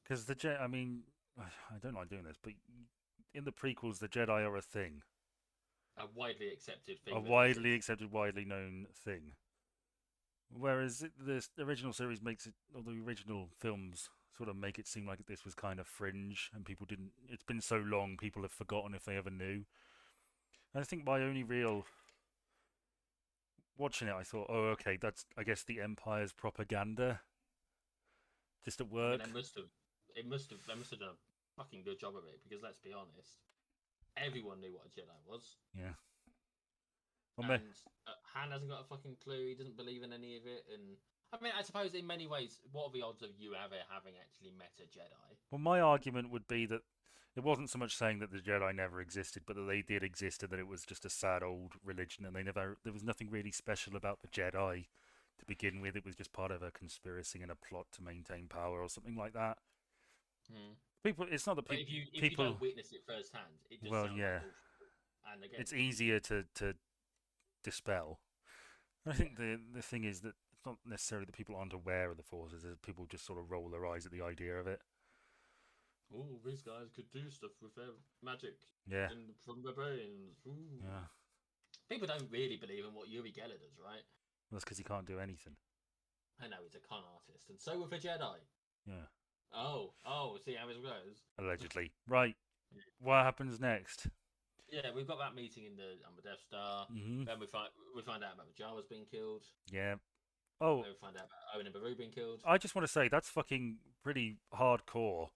because the Jedi. I mean, I don't like doing this, but in the prequels, the Jedi are a thing, a widely accepted thing, a widely accepted, widely known thing. Whereas the original series makes it, or the original films sort of make it seem like this was kind of fringe, and people didn't. It's been so long, people have forgotten if they ever knew. And I think my only real watching it, I thought, oh, okay, that's I guess the Empire's propaganda, just at work. I mean, they must have done a fucking good job of it because let's be honest, everyone knew what a Jedi was. Yeah. Well, and Han hasn't got a fucking clue. He doesn't believe in any of it, and I mean, I suppose in many ways, what are the odds of you ever having actually met a Jedi? Well, my argument would be that it wasn't so much saying that the Jedi never existed, but that they did exist, and that it was just a sad old religion, and there was nothing really special about the Jedi to begin with. It was just part of a conspiracy and a plot to maintain power, or something like that. People, it's not that But if you don't witness it firsthand, it just sounds like bullshit. And again, it's easier to dispel. I think the thing is that it's not necessarily that people aren't aware of the forces; it's people just sort of roll their eyes at the idea of it. Oh, these guys could do stuff with their magic. Yeah. From their brains. Ooh. Yeah. People don't really believe in what Yuri Geller does, right? Well, that's because he can't do anything. I know he's a con artist, and so with a Jedi. Yeah. Oh, see how it goes. Allegedly. Right. What happens next? Yeah, we've got that meeting on the Death Star. Then we find out about the Jawas being killed. Yeah. Oh. Then we find out about Owen and Beru being killed. I just want to say that's fucking pretty hardcore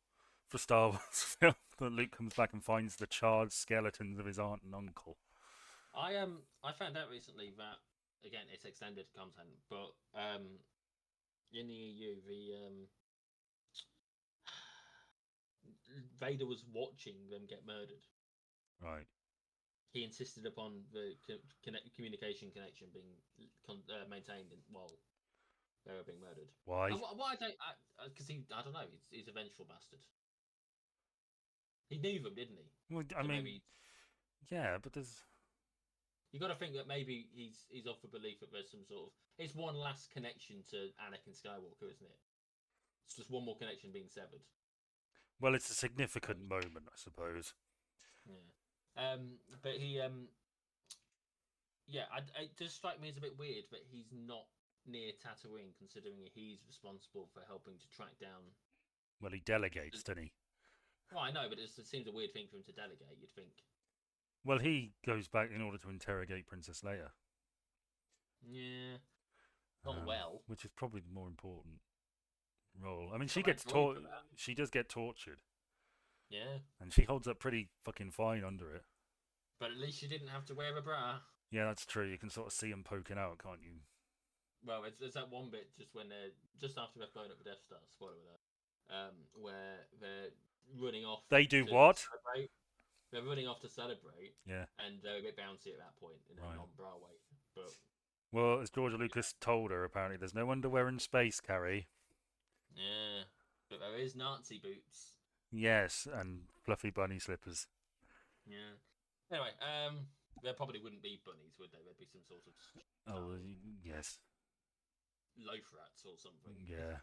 for Star Wars film that Luke comes back and finds the charred skeletons of his aunt and uncle. I found out recently that again it's extended content, but in the EU Vader was watching them get murdered. Right. He insisted upon the communication connection being maintained while they were being murdered. Why? Why don't? Because I don't know. He's a vengeful bastard. He knew them, didn't he? Well, I mean, yeah, but there's. You got to think that maybe he's of the belief that there's some sort of. It's one last connection to Anakin Skywalker, isn't it? It's just one more connection being severed. Well, it's a significant moment, I suppose. Yeah. But he yeah, it does strike me as a bit weird that he's not near Tatooine, considering he's responsible for helping to track down. Well, he delegates, doesn't he? Well, I know, but it seems a weird thing for him to delegate. You'd think. Well, he goes back in order to interrogate Princess Leia. Yeah. Not well. Which is probably the more important role. I mean, she gets she does get tortured. Yeah. And she holds up pretty fucking fine under it. But at least she didn't have to wear a bra. Yeah, that's true. You can sort of see him poking out, can't you? Well, there's that one bit just when they're just after they've blown up the Death Star. Spoiler alert. Where they're running off. They do to what? celebrate. They're running off to celebrate, Yeah. and they're a bit bouncy at that point in a Right. non-bra way. But Well, as George Lucas told her, apparently there's no underwear in space, Carrie. yeah, but there is Nazi boots. Yes, and fluffy bunny slippers. Yeah. Anyway, there probably wouldn't be bunnies, would there? There'd be some sort of Oh, yes. loaf rats or something. Yeah.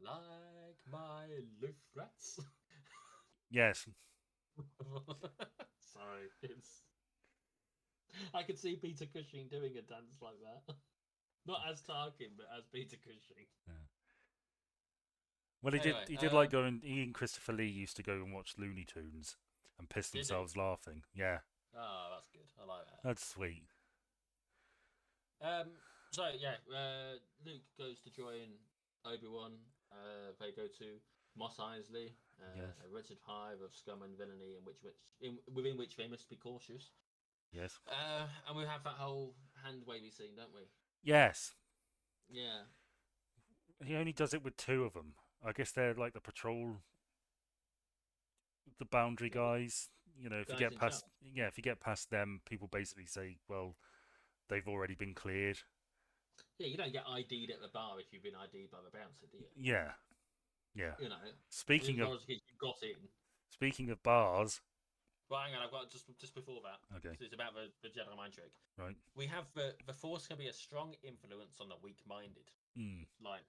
Like my loaf rats. Yes. Sorry, it's. I could see Peter Cushing doing a dance like that. Not as Tarkin, but as Peter Cushing. Well, he Anyway, did. He did like going. He and Christopher Lee used to go and watch Looney Tunes and piss Did he? themselves laughing. Yeah, Oh, that's good. I like that. that's sweet. So yeah, Luke goes to join Obi-Wan. They go to Mos Eisley, Yes. a wretched hive of scum and villainy, within which they must be cautious. Yes. And we have that whole hand wavy scene, don't we? Yes. Yeah. He only does it with two of them. I guess they're like the patrol, the boundary guys. You know, if you Guys get in past, charge. yeah, if you get past them, people basically say, well, they've already been cleared. Yeah, you don't get ID'd at the bar if you've been ID'd by the bouncer, do you? Yeah. Yeah. You know, Speaking of you got in. speaking of bars. Well, hang on, I've got just before that. Okay. So it's about the Jedi mind trick. Right. We have the Force can be a strong influence on the weak-minded. Mm. Line.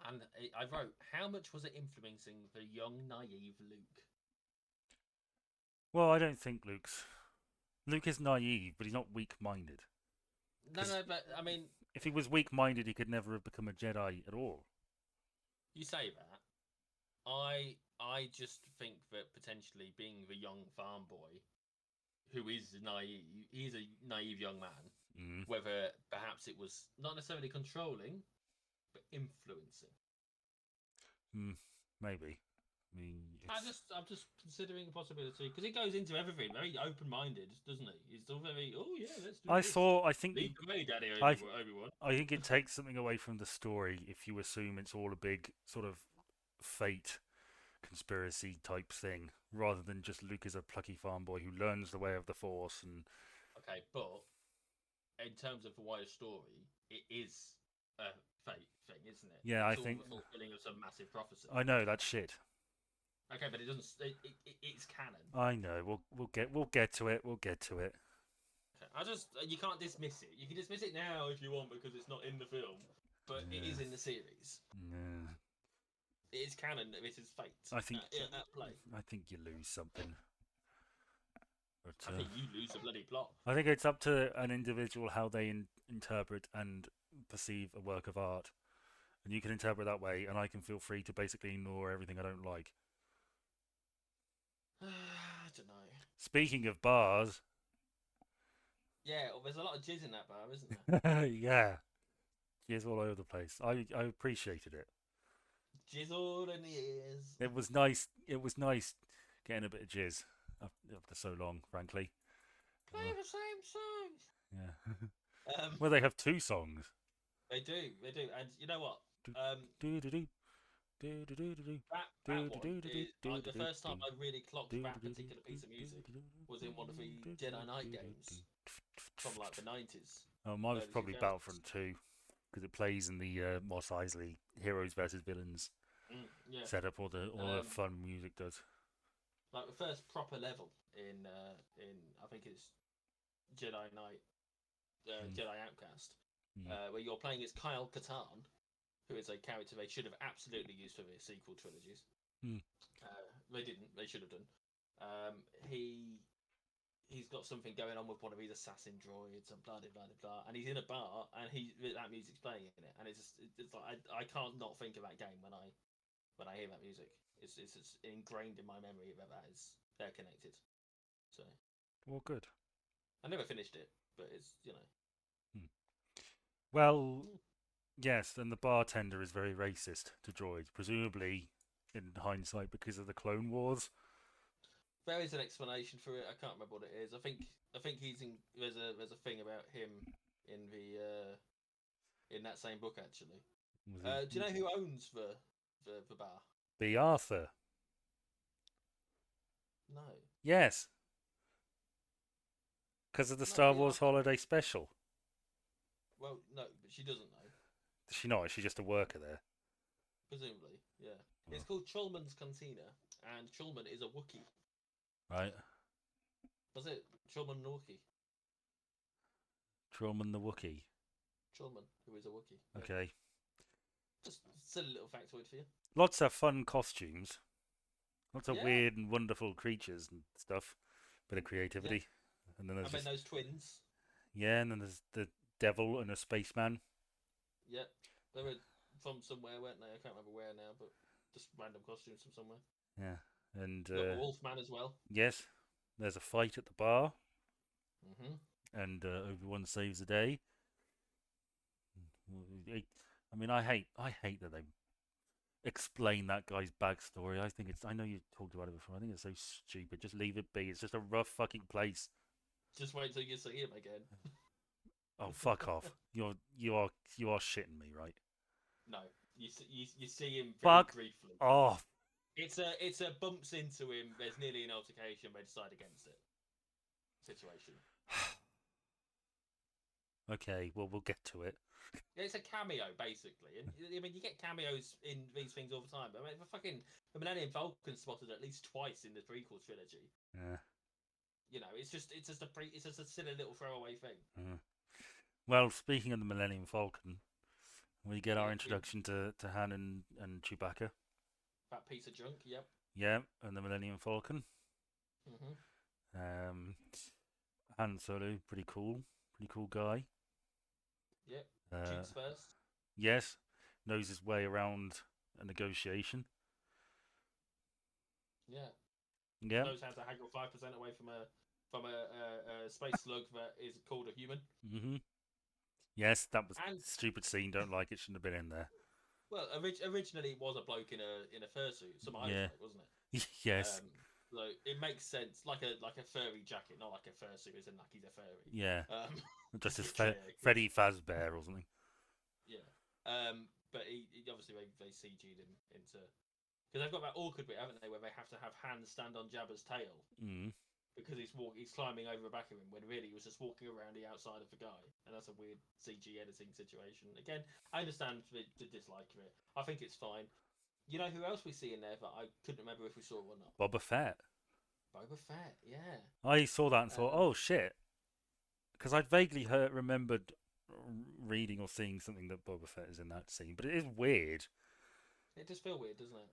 And I wrote, how much was it influencing the young, naive Luke? Well, I don't think Luke is naive, but he's not weak-minded. No, but I mean, If he was weak-minded, he could never have become a Jedi at all. you say that. I just think that potentially being the young farm boy, who is naive, he's a naive young man. Mm. Whether perhaps it was not necessarily controlling, but influencing. Maybe. I mean, I'm just considering the possibility because he goes into everything very open-minded, doesn't he? He's still very, oh yeah, let's do this. I think Lead the way, Daddy I- Obi-Wan. I think it takes something away from the story if you assume it's all a big sort of fate conspiracy type thing, rather than just Luke is a plucky farm boy who learns the way of the Force and Okay, but in terms of the wider story, it is a fate thing, isn't it? Yeah, I it's all think- the fulfilling of some massive prophecy. I know that's shit. Okay, but it doesn't. It's canon. I know. We'll get to it. We'll get to it. Okay, I just you can't dismiss it. You can dismiss it now if you want because it's not in the film, but it is in the series. Yeah. It is canon that this is fate. I think at play. I think you lose something. But, I think you lose the bloody plot. I think it's up to an individual how they interpret and perceive a work of art. And you can interpret that way, and I can feel free to basically ignore everything I don't like. I don't know. Speaking of bars, Yeah, well, there's a lot of jizz in that bar, isn't there? yeah, it's all over the place. I appreciated it. Jizz all in the ears. It was nice. It was nice getting a bit of jizz after so long, frankly. Play the same song. Yeah. Well, they have two songs. They do, and you know what? Do do do. Do do do do That one is the first time I really clocked that particular piece of music was in one of the Jedi Knight games from like the 90s. Oh, mine was early probably 2000s. Battlefront 2 because it plays in the Mos Eisley heroes versus villains Yeah, setup. All the fun music does. like the first proper level in I think it's Jedi Knight, Jedi Outcast, where you're playing as Kyle Katarn, who is a character they should have absolutely used for the sequel trilogies. They didn't. They should have done. He's got something going on with one of his assassin droids and blah blah blah blah. And he's in a bar and that music's playing in it, and it's like I can't not think of that game when I hear that music. It's ingrained in my memory that they're connected. So. Well, good. I never finished it, but it's Well, yes, and the bartender is very racist to droids, presumably in hindsight because of the Clone Wars. There is an explanation for it. I can't remember what it is. I think he's in. There's a thing about him in the in that same book, actually. Was Do you know who owns the bar? B. Arthur? No, Yes, because of the no, Star B. Wars Arthur. Holiday Special. Well, no, but she doesn't know. Is she not? Is she just a worker there? Presumably, yeah. Oh. It's called Cholman's Cantina, and Cholman is a Wookiee. Right. Was it Cholman the Wookiee? Trillman the Wookiee. Cholman, who is a Wookiee. Yeah. Okay. Just silly little factoid for you. Lots of fun costumes. Lots of Yeah. weird and wonderful creatures and stuff. Bit of creativity. And then I there's mean just, those twins. yeah, and then there's the devil and a spaceman. Yep, they were from somewhere, weren't they? I can't remember where now, but just random costumes from somewhere. Yeah. And Got the Wolfman as well. yes, there's a fight at the bar, Mm-hmm. and Obi-Wan saves the day. I mean, I hate that they explain that guy's backstory. I think it's. I know you talked about it before. I think it's so stupid. Just leave it be. It's just a rough fucking place. Just wait till you see him again. Oh, fuck off. You are shitting me, right? No, you see him very Fuck briefly. off. It's a bumps into him. There's nearly an altercation. They decide against it. Situation. Okay, well, we'll get to it. It's a cameo, basically, and I mean you get cameos in these things all the time. I mean, the Millennium Falcon spotted at least twice in the prequel trilogy. Yeah. You know, it's just a silly little throwaway thing. Well, speaking of the Millennium Falcon, we get our Yeah, introduction to Han and Chewbacca. That piece of junk. Yep. Yeah, and the Millennium Falcon. Mm-hmm. Han Solo, pretty cool guy. Yep. Uh, Shoots first. yes, knows his way around a negotiation. Yeah. Yeah. Knows how to haggle 5% away from a space slug that is called a human. Mm-hmm. Yes, that was And stupid scene. Don't like it. Shouldn't have been in there. well, originally it was a bloke in a fursuit, some Irish Yeah. bloke, wasn't it? Yes. So it makes sense, like a furry jacket, not like a fursuit, as in like he's a furry. Yeah. Just as to be clear, 'cause- Freddy Fazbear or something. Yeah. But he obviously they CG'd him into because they've got that awkward bit, haven't they, where they have to have Han stand on Jabba's tail Mm. because he's climbing over the back of him when really he was just walking around the outside of the guy, and that's a weird CG editing situation. Again, I understand the dislike of it. I think it's fine. You know who else we see in there that I couldn't remember if we saw or not? Boba Fett. Boba Fett, yeah. I saw that and thought, oh shit, because I'd vaguely remembered reading or seeing something that Boba Fett is in that scene, but it is weird. It does feel weird, doesn't it?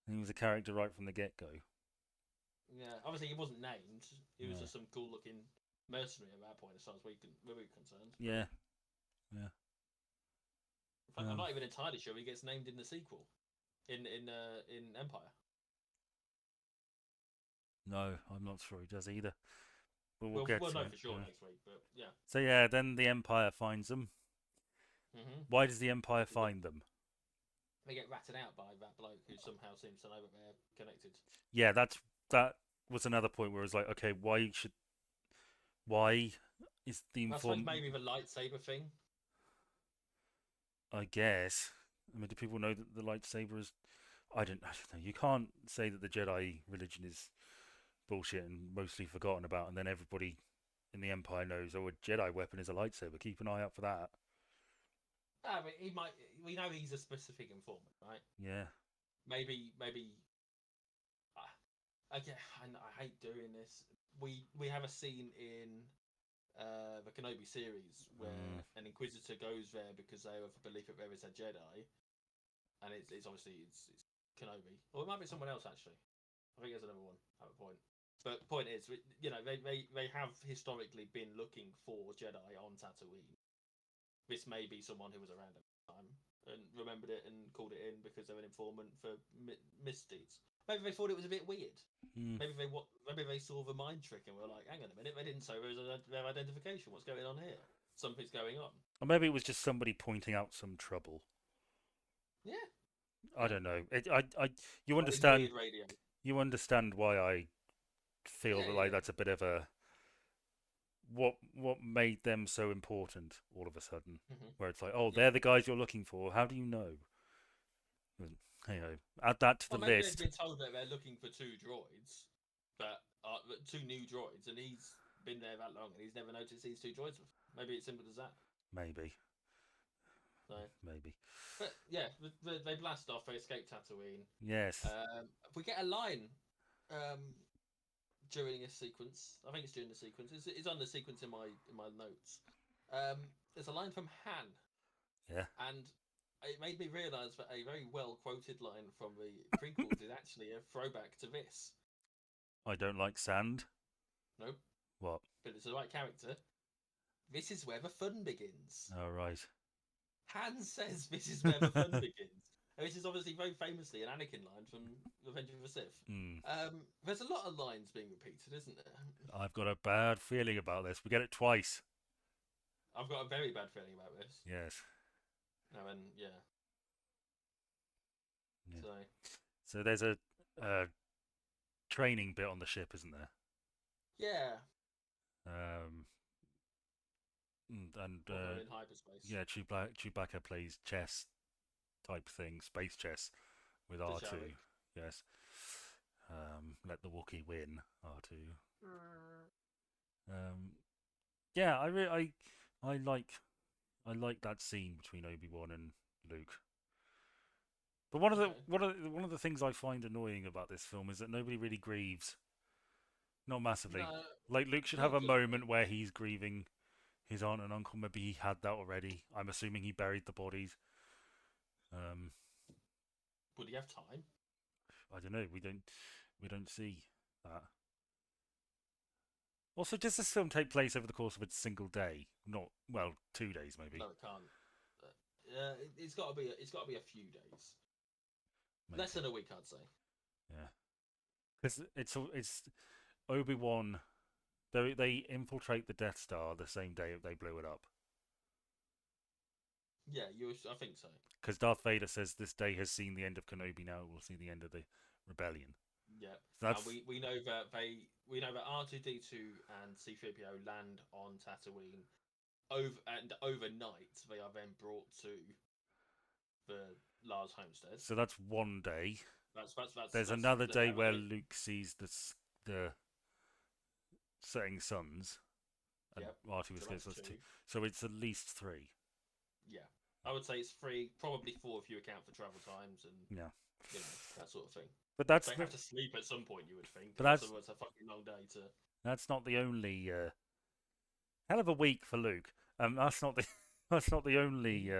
He was a character right from the get-go. Yeah, obviously he wasn't named. He was No. just some cool-looking mercenary at that point, as far as we were concerned. Yeah. In fact, I'm not even entirely sure he gets named in the sequel, in Empire. No, I'm not sure he does either. But We'll get to know it. for sure Yeah. next week, but yeah. So yeah, then the Empire finds them. Mm-hmm. Why does the Empire find them? They get ratted out by that bloke who somehow seems to know that they're connected. Yeah, that was another point where it was like, okay, why is the I suppose maybe the lightsaber thing. I guess. I mean, do people know that the lightsaber is? I don't know. You can't say that the Jedi religion is bullshit and mostly forgotten about, and then everybody in the Empire knows, oh, a Jedi weapon is a lightsaber. Keep an eye out for that. But he might. We know he's a specific informant, right? Yeah. Maybe. Again, I hate doing this. We have a scene in the Kenobi series where an Inquisitor goes there because they have a belief that there is a Jedi, and it's obviously it's Kenobi, or it might be someone else actually. I think there's another one at the point. But the point is, you know, they have historically been looking for Jedi on Tatooine. This may be someone who was around at the time and remembered it and called it in because they're an informant for misdeeds. Maybe they thought it was a bit weird. Maybe they saw the mind trick and were like, hang on a minute, they didn't say their identification. What's going on here? Something's going on. Or maybe it was just somebody pointing out some trouble. Yeah. I don't know. You understand. Weird radio. You understand why I feel Yeah, that like yeah. that's a bit of a what made them so important all of a sudden? Hmm. Where it's like, oh, Yeah. they're the guys you're looking for. How do you know? Hey ho, add that to the Well, maybe they've list. been told that they're looking for two droids, but two new droids, and he's been there that long, and he's never noticed these two droids before. Maybe it's simple as that. Maybe, So, maybe. but yeah, they blast off. They escape Tatooine. Yes, We get a line um, during a sequence. I think it's during the sequence. It's on the sequence in my notes. There's a line from Han, yeah. and it made me realise that a very well quoted line from the prequels is actually a throwback to this. I don't like sand. Nope, What? but it's the right character. This is where the fun begins. Oh right. Han says this is where the fun begins. And this is obviously very famously an Anakin line from Revenge of the Sith. Hmm. There's a lot of lines being repeated, isn't there? I've got a bad feeling about this. We get it twice. I've got a very bad feeling about this. Yes. And yeah. Yeah. So So there's a training bit on the ship, isn't there? yeah, Um, and well, they're in hyperspace. yeah, Chewbacca plays chess type thing, space chess with The R2. Shelly. Yes. Let the Wookiee win, R2. Um, yeah, I like that scene between Obi-Wan and Luke. But Okay. one of the things I find annoying about this film is that nobody really grieves. Not massively. No, Like Luke should have Luke a doesn't. moment where he's grieving his aunt and uncle. Maybe he had that already. I'm assuming he buried the bodies. Um, Would he have time? I don't know. We don't see that. Also, does this film take place over the course of a single day? Not well, 2 days maybe. No, it can't. It's got to be. It's got to be a few days. Maybe. Less than a week, I'd say. Yeah, because it's Obi-Wan. They infiltrate the Death Star the same day they blew it up. Yeah, I think so. Because Darth Vader says this day has seen the end of Kenobi. Now we'll see the end of the rebellion. Yeah, So and that's we know that we know that R2D2 and C3PO land on Tatooine overnight they are then brought to the Lars homestead. so that's one day. There's That's another day another where bit. Luke sees the setting suns, and Yep. R2 So escapes. that's That's two. two. So it's at least three. Yeah, I would say it's three, probably four if you account for travel times and Yeah, that sort of thing. but that's They have to sleep at some point, you would think, but else it's a fucking long day to. that's not the only hell of a week for Luke. That's not the that's not the only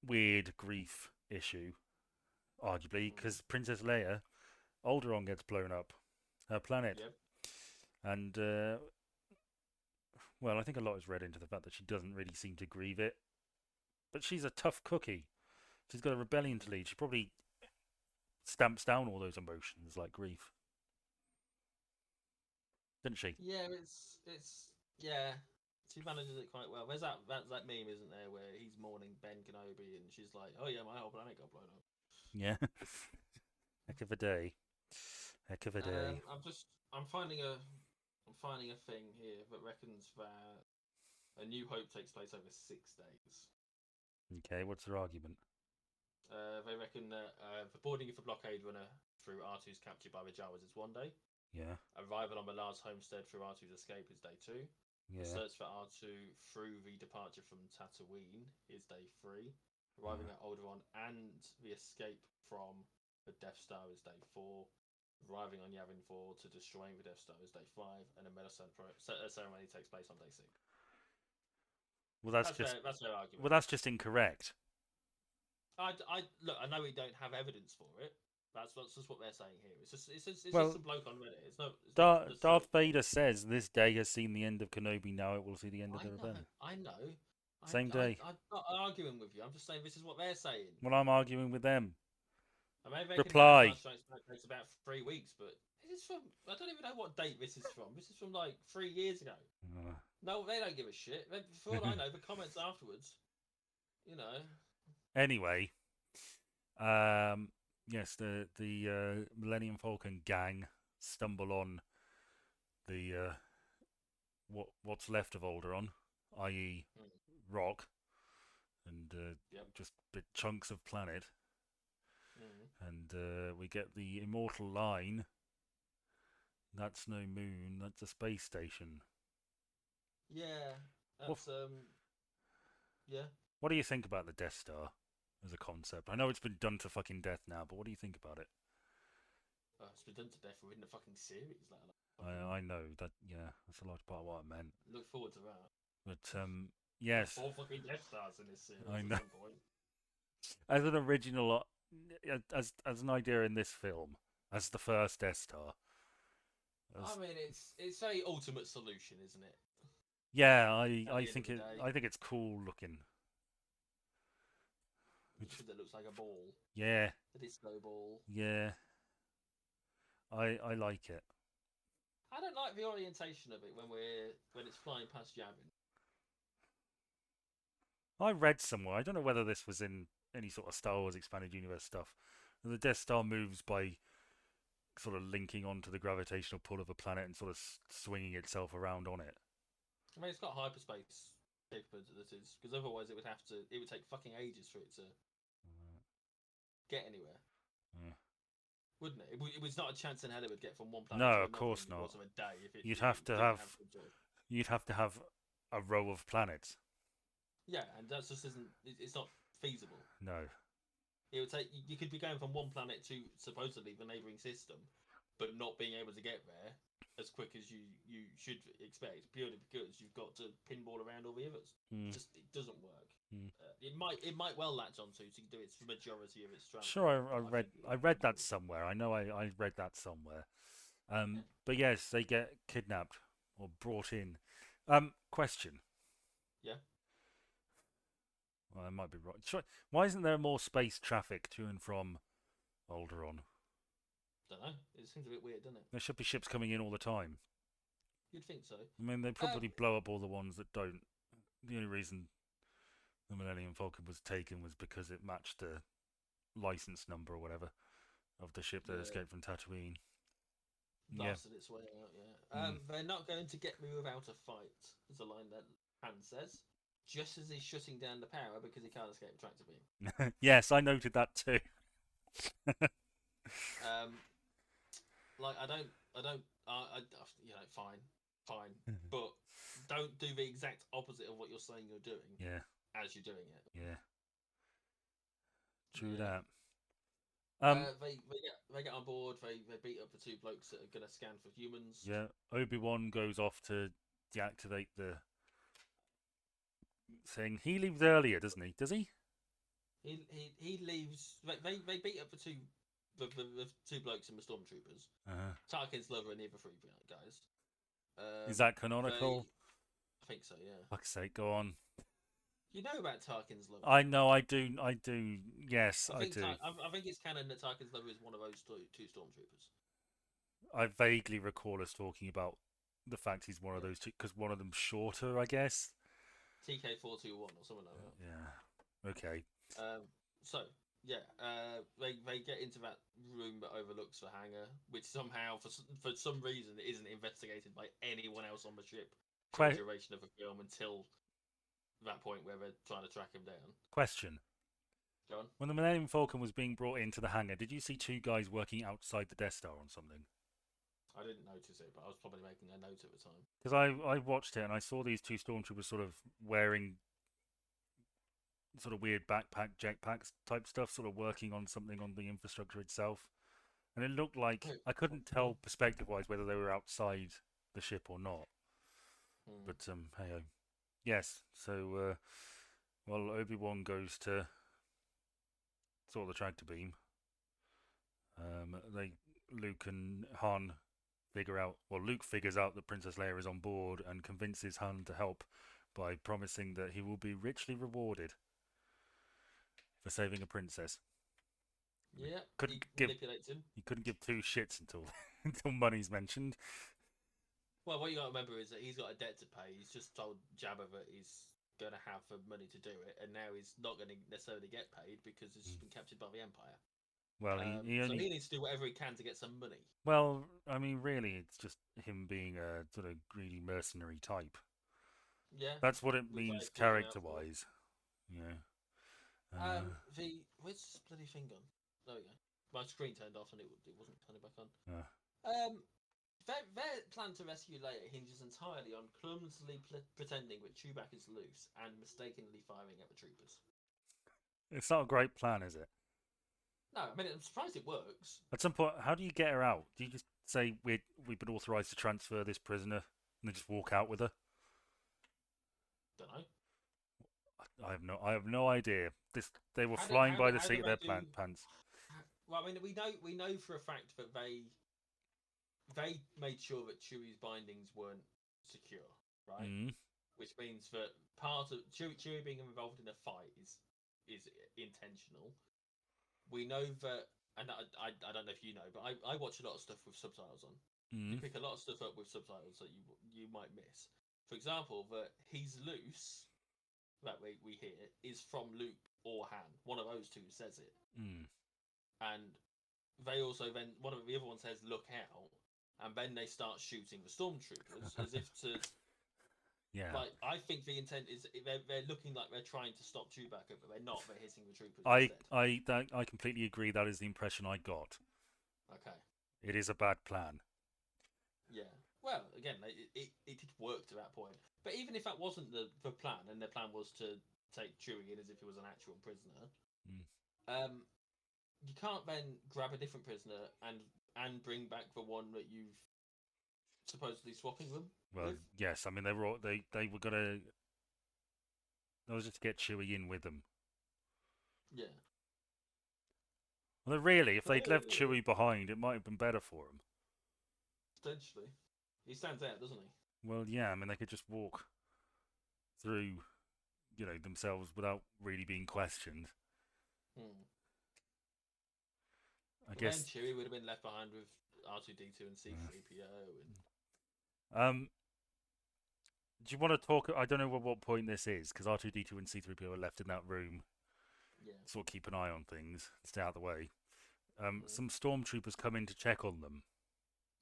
weird grief issue, arguably, Mm. because Princess Leia, Alderaan gets blown up, her planet, Yep. and well, I think a lot is read into the fact that she doesn't really seem to grieve it, but she's a tough cookie. She's got a rebellion to lead. She probably stamps down all those emotions like grief, didn't she? Yeah, it's yeah. She manages it quite well. There's that meme, isn't there, where he's mourning Ben Kenobi and she's like, "Oh yeah, my whole planet got blown up." Yeah. Heck of a day. Heck of a day. I'm finding a thing here that reckons that A New Hope takes place over 6 days. Okay, what's their argument? They reckon that the boarding of the blockade runner through R2's capture by the Jawas is 1 day. Yeah, Arrival on the Lars homestead through R2's escape is day 2. The yeah, search for R2 through the departure from Tatooine is day 3. Arriving yeah. at Alderaan and the escape from the Death Star is day 4. Arriving on Yavin 4 to destroying the Death Star is day 5. And the medal ceremony takes place on day 6. Well, That's their well, argument. that's just incorrect. Look. I know we don't have evidence for it. That's just what they're saying here. It's Well, just a bloke on Reddit. It's not necessarily. Darth Vader says this day has seen the end of Kenobi. Now it will see the end of the rebellion. I know. Same day. I'm not arguing with you. I'm just saying this is what they're saying. Well, I'm arguing with them. I mean, they can the Reply. Empire Strikes Back takes about 3 weeks, but this is from. I don't even know what date this is from. This is from like 3 years ago. No, they don't give a shit. For all I know, the comments afterwards, you know. Anyway, yes, the Millennium Falcon gang stumble on the what's left of Alderaan, i.e., Mm. rock and Yep. just bit chunks of planet, Mm. and we get the immortal line. That's no moon. That's a space station. Yeah, What that's yeah. What do you think about the Death Star as a concept? I know it's been done to fucking death now, but what do you think about it? It's been done to death within the fucking series. Like, I know that, yeah, that's a large part of what I meant. look forward to that. But Have yes, 4 fucking Death Stars in this I series at know. some point. As an original, as an idea in this film, as the first Death Star. I As, mean, it's a ultimate solution, isn't it? yeah, At the end of the day, I think it's cool looking. Which, because it looks like a ball, yeah, a disco ball. yeah, I like it. I don't like the orientation of it when it's flying past Yavin. I read somewhere. I don't know whether this was in any sort of Star Wars expanded universe stuff. The Death Star moves by sort of linking onto the gravitational pull of a planet and sort of swinging itself around on it. I mean, it's got hyperspace capabilities because otherwise it would take fucking ages for it to get anywhere, Yeah. wouldn't it? It was not a chance in hell it would get from one planet No, to of another course in the not. course of a day if it, You'd if have it to didn't have have to do it. you'd have to have a row of planets. Yeah, and that just isn't. It's not feasible. No. It would take. You could be going from one planet to supposedly the neighboring system, but not being able to get there as quick as you should expect, purely because you've got to pinball around all the others. Mm. Just it doesn't work. Mm. It might well latch onto to do its majority of its travel. Sure, But I think I read that somewhere. I know I read that somewhere. yeah. But yes, they get kidnapped or brought in. Question. Yeah. Well, I might be wrong. Sure. Why isn't there more space traffic to and from Alderaan? Don't know. It seems a bit weird, doesn't it? There should be ships coming in all the time. You'd think so. I mean, they Um, probably blow up all the ones that don't. The only reason the Millennium Falcon was taken was because it matched the license number or whatever of the ship that yeah, escaped from Tatooine. Yeah. blasted its way out. Yeah. Mm. They're not going to get me without a fight. Is a line that Han says. Just as he's shutting down the power because he can't escape a tractor beam. Yes, I noted that too. Um, like fine, fine, but don't do the exact opposite of what you're saying you're doing Yeah, as you're doing it. yeah. True Yeah. that. Um, They get on board. They beat up the two blokes that are gonna scan for humans. yeah. Obi-Wan goes off to deactivate the thing. He leaves earlier, doesn't he? Does he? He leaves. They beat up the two blokes and the stormtroopers. Uh, Tarkin's lover and the other three guys. is that They, canonical? I think so. Yeah. Fuck's sake, go on. You know about Tarkin's lover. I know, I do, I do. Yes, I do. I think it's canon that Tarkin's lover is one of those two stormtroopers. I vaguely recall us talking about the fact he's one of those two, because one of them's shorter, I guess. TK421 or something like that. Yeah. Okay. So yeah, they get into that room that overlooks the hangar, which somehow for some reason it isn't investigated by anyone else on the ship for the duration of the film until that point where they're trying to track him down. Question. Go on. When the Millennium Falcon was being brought into the hangar, did you see two guys working outside the Death Star on something? I didn't notice it, but I was probably making a note at the time. Because I watched it and I saw these two stormtroopers sort of wearing sort of weird backpack, jetpacks type stuff, sort of working on something on the infrastructure itself. And it looked like, I couldn't tell perspective wise whether they were outside the ship or not. But hey, yes. So well, Obi-Wan goes to sort of the tractor beam. Luke and Han figure out, well, Luke figures out that Princess Leia is on board and convinces Han to help by promising that he will be richly rewarded for saving a princess. Yeah, Couldn't he give manipulates him. He couldn't give two shits until until money's mentioned. Well, what you got to remember is that he's got a debt to pay. He's just told Jabba that he's going to have the money to do it, and now he's not going to necessarily get paid because it's been captured by the Empire. Well, he So only. he needs to do whatever he can to get some money. Well, I mean, really, it's just him being a sort of greedy mercenary type. Yeah, That's what it which I means call him out for. character-wise. Yeah. Uh, Where's this bloody thing gone? There we go. My screen turned off and it wasn't turning back on. uh, Their plan to rescue Leia hinges entirely on clumsily pretending that Chewbacca is loose and mistakenly firing at the troopers. it's not a great plan, is it? No, I mean I'm surprised it works. At some point, how do you get her out? Do you just say we've been authorized to transfer this prisoner, and then just walk out with her? Don't know. I have no idea. They were flying by the How do seat of they their do? pants. Well, I mean we know for a fact that they made sure that Chewie's bindings weren't secure, right? Mm. Which means that part of Chewie being involved in a fight is intentional. We know that, and I don't know if you know, but I watch a lot of stuff with subtitles on. You Mm. pick a lot of stuff up with subtitles that you might miss. For example, that he's loose that we hear is from Luke or Han. One of those two says it, Mm. and they also then one of the other one says look out, and then they start shooting the stormtroopers as if to. Yeah. Like, I think the intent is they're looking like they're trying to stop Chewbacca, but they're not. They're hitting the troopers instead. I completely agree. That is the impression I got. Okay. It is a bad plan. Yeah. Well, again, it did work to that point. But even if that wasn't the plan, and their plan was to take Chewie in as if he was an actual prisoner, Mm. you can't then grab a different prisoner and bring back the one that you've supposedly swapping them Well, with. yes. I mean, they were gonna. That was just to get Chewie in with them. Yeah. Although, really, if they'd left Chewie behind, it might have been better for him. Potentially. He stands out, doesn't he? Well, yeah. I mean, they could just walk through, themselves without really being questioned. Hmm. I But then guess. Chewie would have been left behind with R2D2 and C3PO. And... Do you want to talk? I don't know what point this is because R2D2 and C3PO are left in that room. Yeah. Sort of keep an eye on things, stay out of the way. Mm. Some stormtroopers come in to check on them.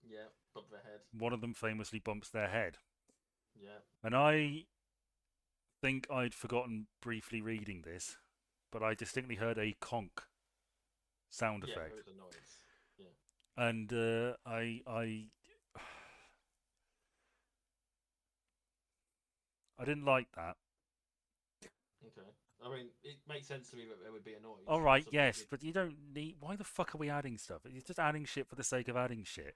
Yeah, bump their head. One of them famously bumps their head. Yeah. And I think I'd forgotten briefly reading this, but I distinctly heard a conk sound Yeah, effect. there is a noise. Yeah. And I didn't like that. Okay. I mean, it makes sense to me that there would be a noise. All right, yes, but you don't need. Why the fuck are we adding stuff? It's just adding shit for the sake of adding shit.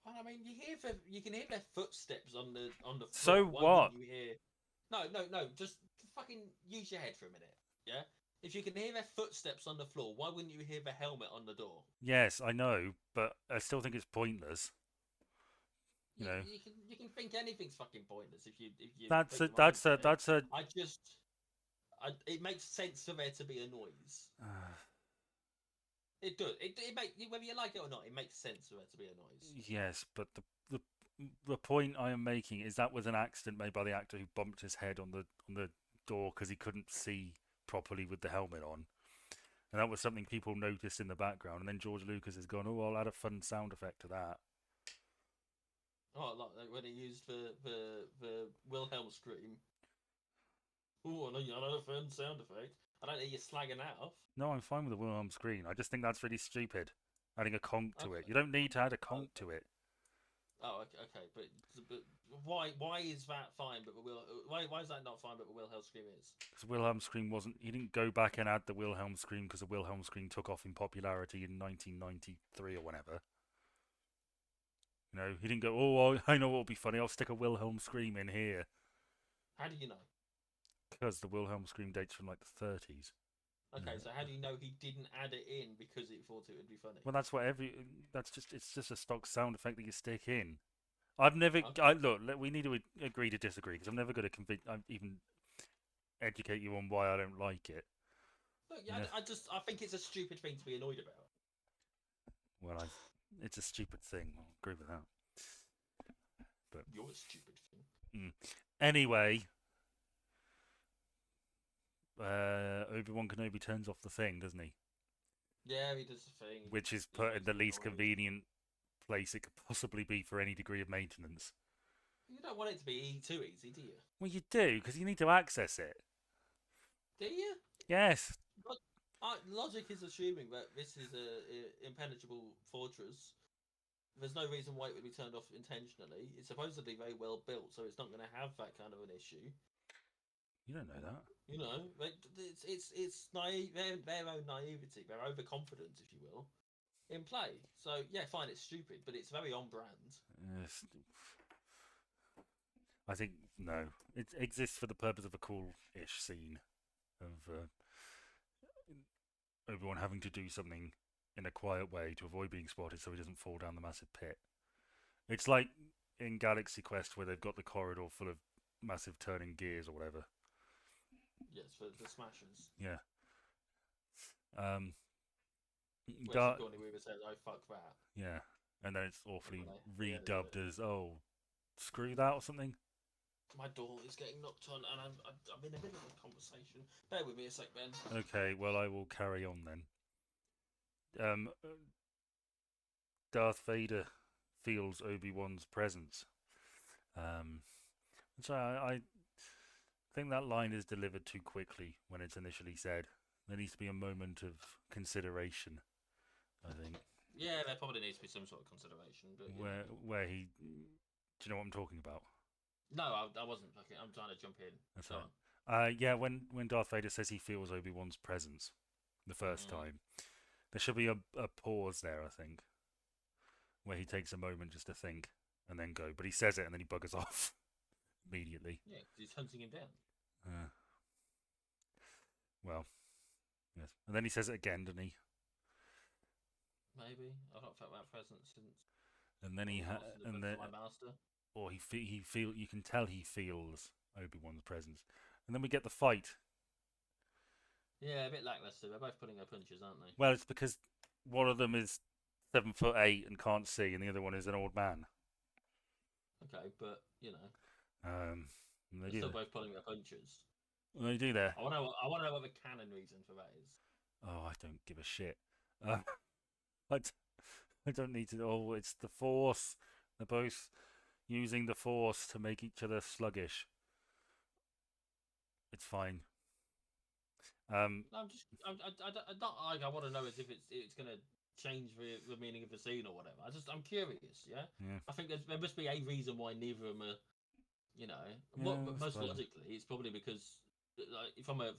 Well, I mean, you can hear their footsteps on the floor. So Why what? wouldn't you hear? No. Just fucking use your head for a minute. Yeah. If you can hear their footsteps on the floor, why wouldn't you hear the helmet on the door? Yes, I know, but I still think it's pointless. You know. You can think anything's fucking pointless if you That's take a the moment to think. that's a. It makes sense for there to be a noise. It does. It make whether you like it or not, it makes sense for there to be a noise. Yes, but the point I am making is that was an accident made by the actor who bumped his head on the door because he couldn't see properly with the helmet on, and that was something people noticed in the background. And then George Lucas has gone, "Oh, I'll add a fun sound effect to that." Oh, like when he used the Wilhelm scream. Oh, another fun sound effect. I don't hear you slagging that off. No, I'm fine with the Wilhelm scream. I just think that's really stupid. Adding a conk to Okay. it. You don't need to add a conk to it. Oh, okay, but why is that fine? But why is that not fine? But the Wilhelm scream is. Because Wilhelm scream wasn't. He didn't go back and add the Wilhelm scream because the Wilhelm scream took off in popularity in 1993 or whenever. You know, he didn't go. Oh, I know what would be funny. I'll stick a Wilhelm scream in here. How do you know? Because the Wilhelm scream dates from like the 30s. Okay, so how do you know he didn't add it in because he thought it would be funny? Well, that's what it's just a stock sound effect that you stick in. I've never. Okay. Look, we need to agree to disagree because I'm never going to even educate you on why I don't like it. Look, yeah, I think it's a stupid thing to be annoyed about. Well, it's a stupid thing. I'll agree with that. But you're a stupid thing. Anyway, Obi-Wan Kenobi turns off the thing, doesn't he? Yeah, he does the thing. which is He's put in the using least noise. convenient place it could possibly be for any degree of maintenance. You don't want it to be too easy, do you? Well, you do, because you need to access it. Do you? Yes. But logic is assuming that this is a impenetrable fortress. There's no reason why it would be turned off intentionally. It's supposedly very well built, so it's not going to have that kind of an issue. You don't know that. You know, it's naive, their own naivety, their overconfidence, if you will, in play. So yeah, fine, it's stupid, but it's very on brand. Yes. I think, no. It exists for the purpose of a cool-ish scene of Obi-Wan having to do something in a quiet way to avoid being spotted so he doesn't fall down the massive pit. It's like in Galaxy Quest where they've got the corridor full of massive turning gears or whatever. Yes, for the smashers. Yeah. Um, Where Dar- Sigourney Weaver says, "Oh fuck that." yeah. And then it's awfully They edit it. redubbed as, oh, screw that or something. My door is getting knocked on, and I'm in the middle of a conversation. Bear with me a sec, Ben. Okay, well, I will carry on then. Darth Vader feels Obi-Wan's presence. So I think that line is delivered too quickly when it's initially said. There needs to be a moment of consideration, I think. Yeah, there probably needs to be some sort of consideration, but Where he, do you know what I'm talking about? no, I wasn't. Fucking, I'm trying to jump in. That's Go right. Yeah, when Darth Vader says he feels Obi-Wan's presence the first on. time, there should be a pause there, I think, where he takes a moment just to think and then go. But he says it and then he buggers off immediately. Yeah, 'cause he's hunting him down. Well, yes. And then he says it again, doesn't he? Maybe I've not felt that presence since. And then he and then my master. or he feel you can tell he feels Obi-Wan's presence. And then we get the fight. Yeah, a bit lackluster. They're both putting their punches, aren't they? Well, it's because one of them is 7'8" and can't see, and the other one is an old man. Okay, but you know, And they're still both pulling their punches. They do there. I want to know what the canon reason for that is. Oh, I don't give a shit. I don't need to. Oh, it's the Force. They're both using the Force to make each other sluggish. It's fine. I'm just, not like I want to know as if it's gonna change the meaning of the scene or whatever. I'm curious. Yeah. Yeah. I think there must be a reason why neither of them are. You know, most logically, it's probably because, like, from a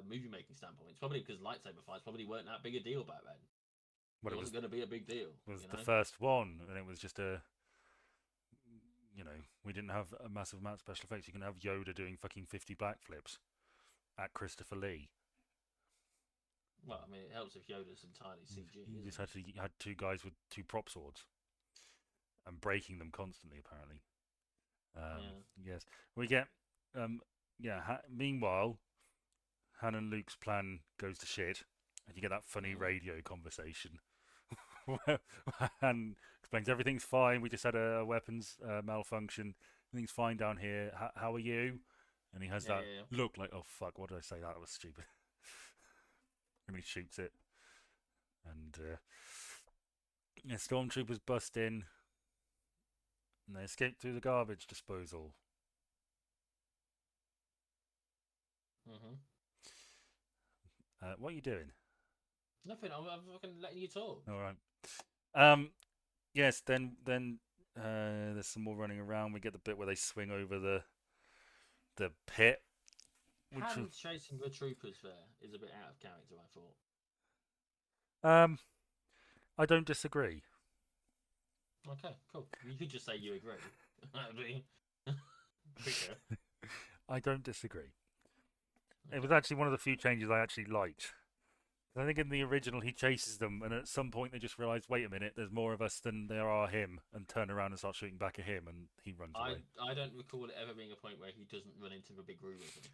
movie making standpoint, it's probably because lightsaber fights probably weren't that big a deal back then. Well, it wasn't going to be a big deal. It was you the know? first one, and it was just a. We didn't have a massive amount of special effects. You can have Yoda doing fucking 50 backflips at Christopher Lee. Well, I mean, it helps if Yoda's entirely CG. You just had two guys with two prop swords and breaking them constantly, apparently. Yes, we get. Meanwhile, Han and Luke's plan goes to shit, and you get that funny radio conversation where Han explains everything's fine. We just had a weapons malfunction. Everything's fine down here. How are you? And he has that look like, oh fuck, what did I say? That was stupid. And he shoots it, and stormtroopers bust in, and they escape through the garbage disposal. What are you doing? Nothing. I'm fucking letting you talk. All right. Yes. Then there's some more running around. We get the bit where they swing over the pit. Han chasing the troopers there is a bit out of character, I thought. I don't disagree. Okay, cool. You could just say you agree. I don't disagree. It was actually one of the few changes I actually liked. I think in the original he chases them, and at some point they just realise, wait a minute, there's more of us than there are him, and turn around and start shooting back at him, and he runs away. I don't recall it ever being a point where he doesn't run into the big room with him.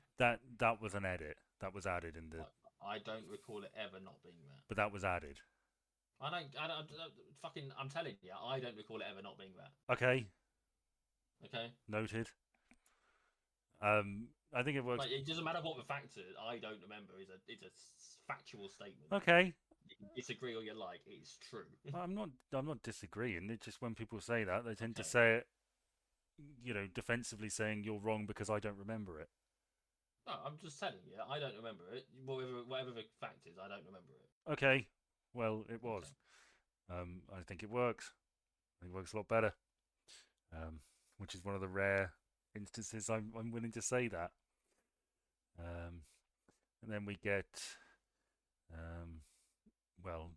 That was an edit. That was added in the. I don't recall it ever not being there. But that was added. I don't fucking. I'm telling you, I don't recall it ever not being there. Okay. Okay. Noted. I think it works. Like, it doesn't matter what the facts are. I don't remember. It's a factual statement. Okay. disagree or you like, it's true. I'm not disagreeing. It's just when people say that, they tend to Okay. say it, defensively, saying you're wrong because I don't remember it. No, I'm just telling you, I don't remember it. Whatever the fact is, I don't remember it. Okay, well, it Okay. was. I think it works. I think it works a lot better. Um, which is one of the rare instances I'm willing to say that. Um, and then we get, um, well,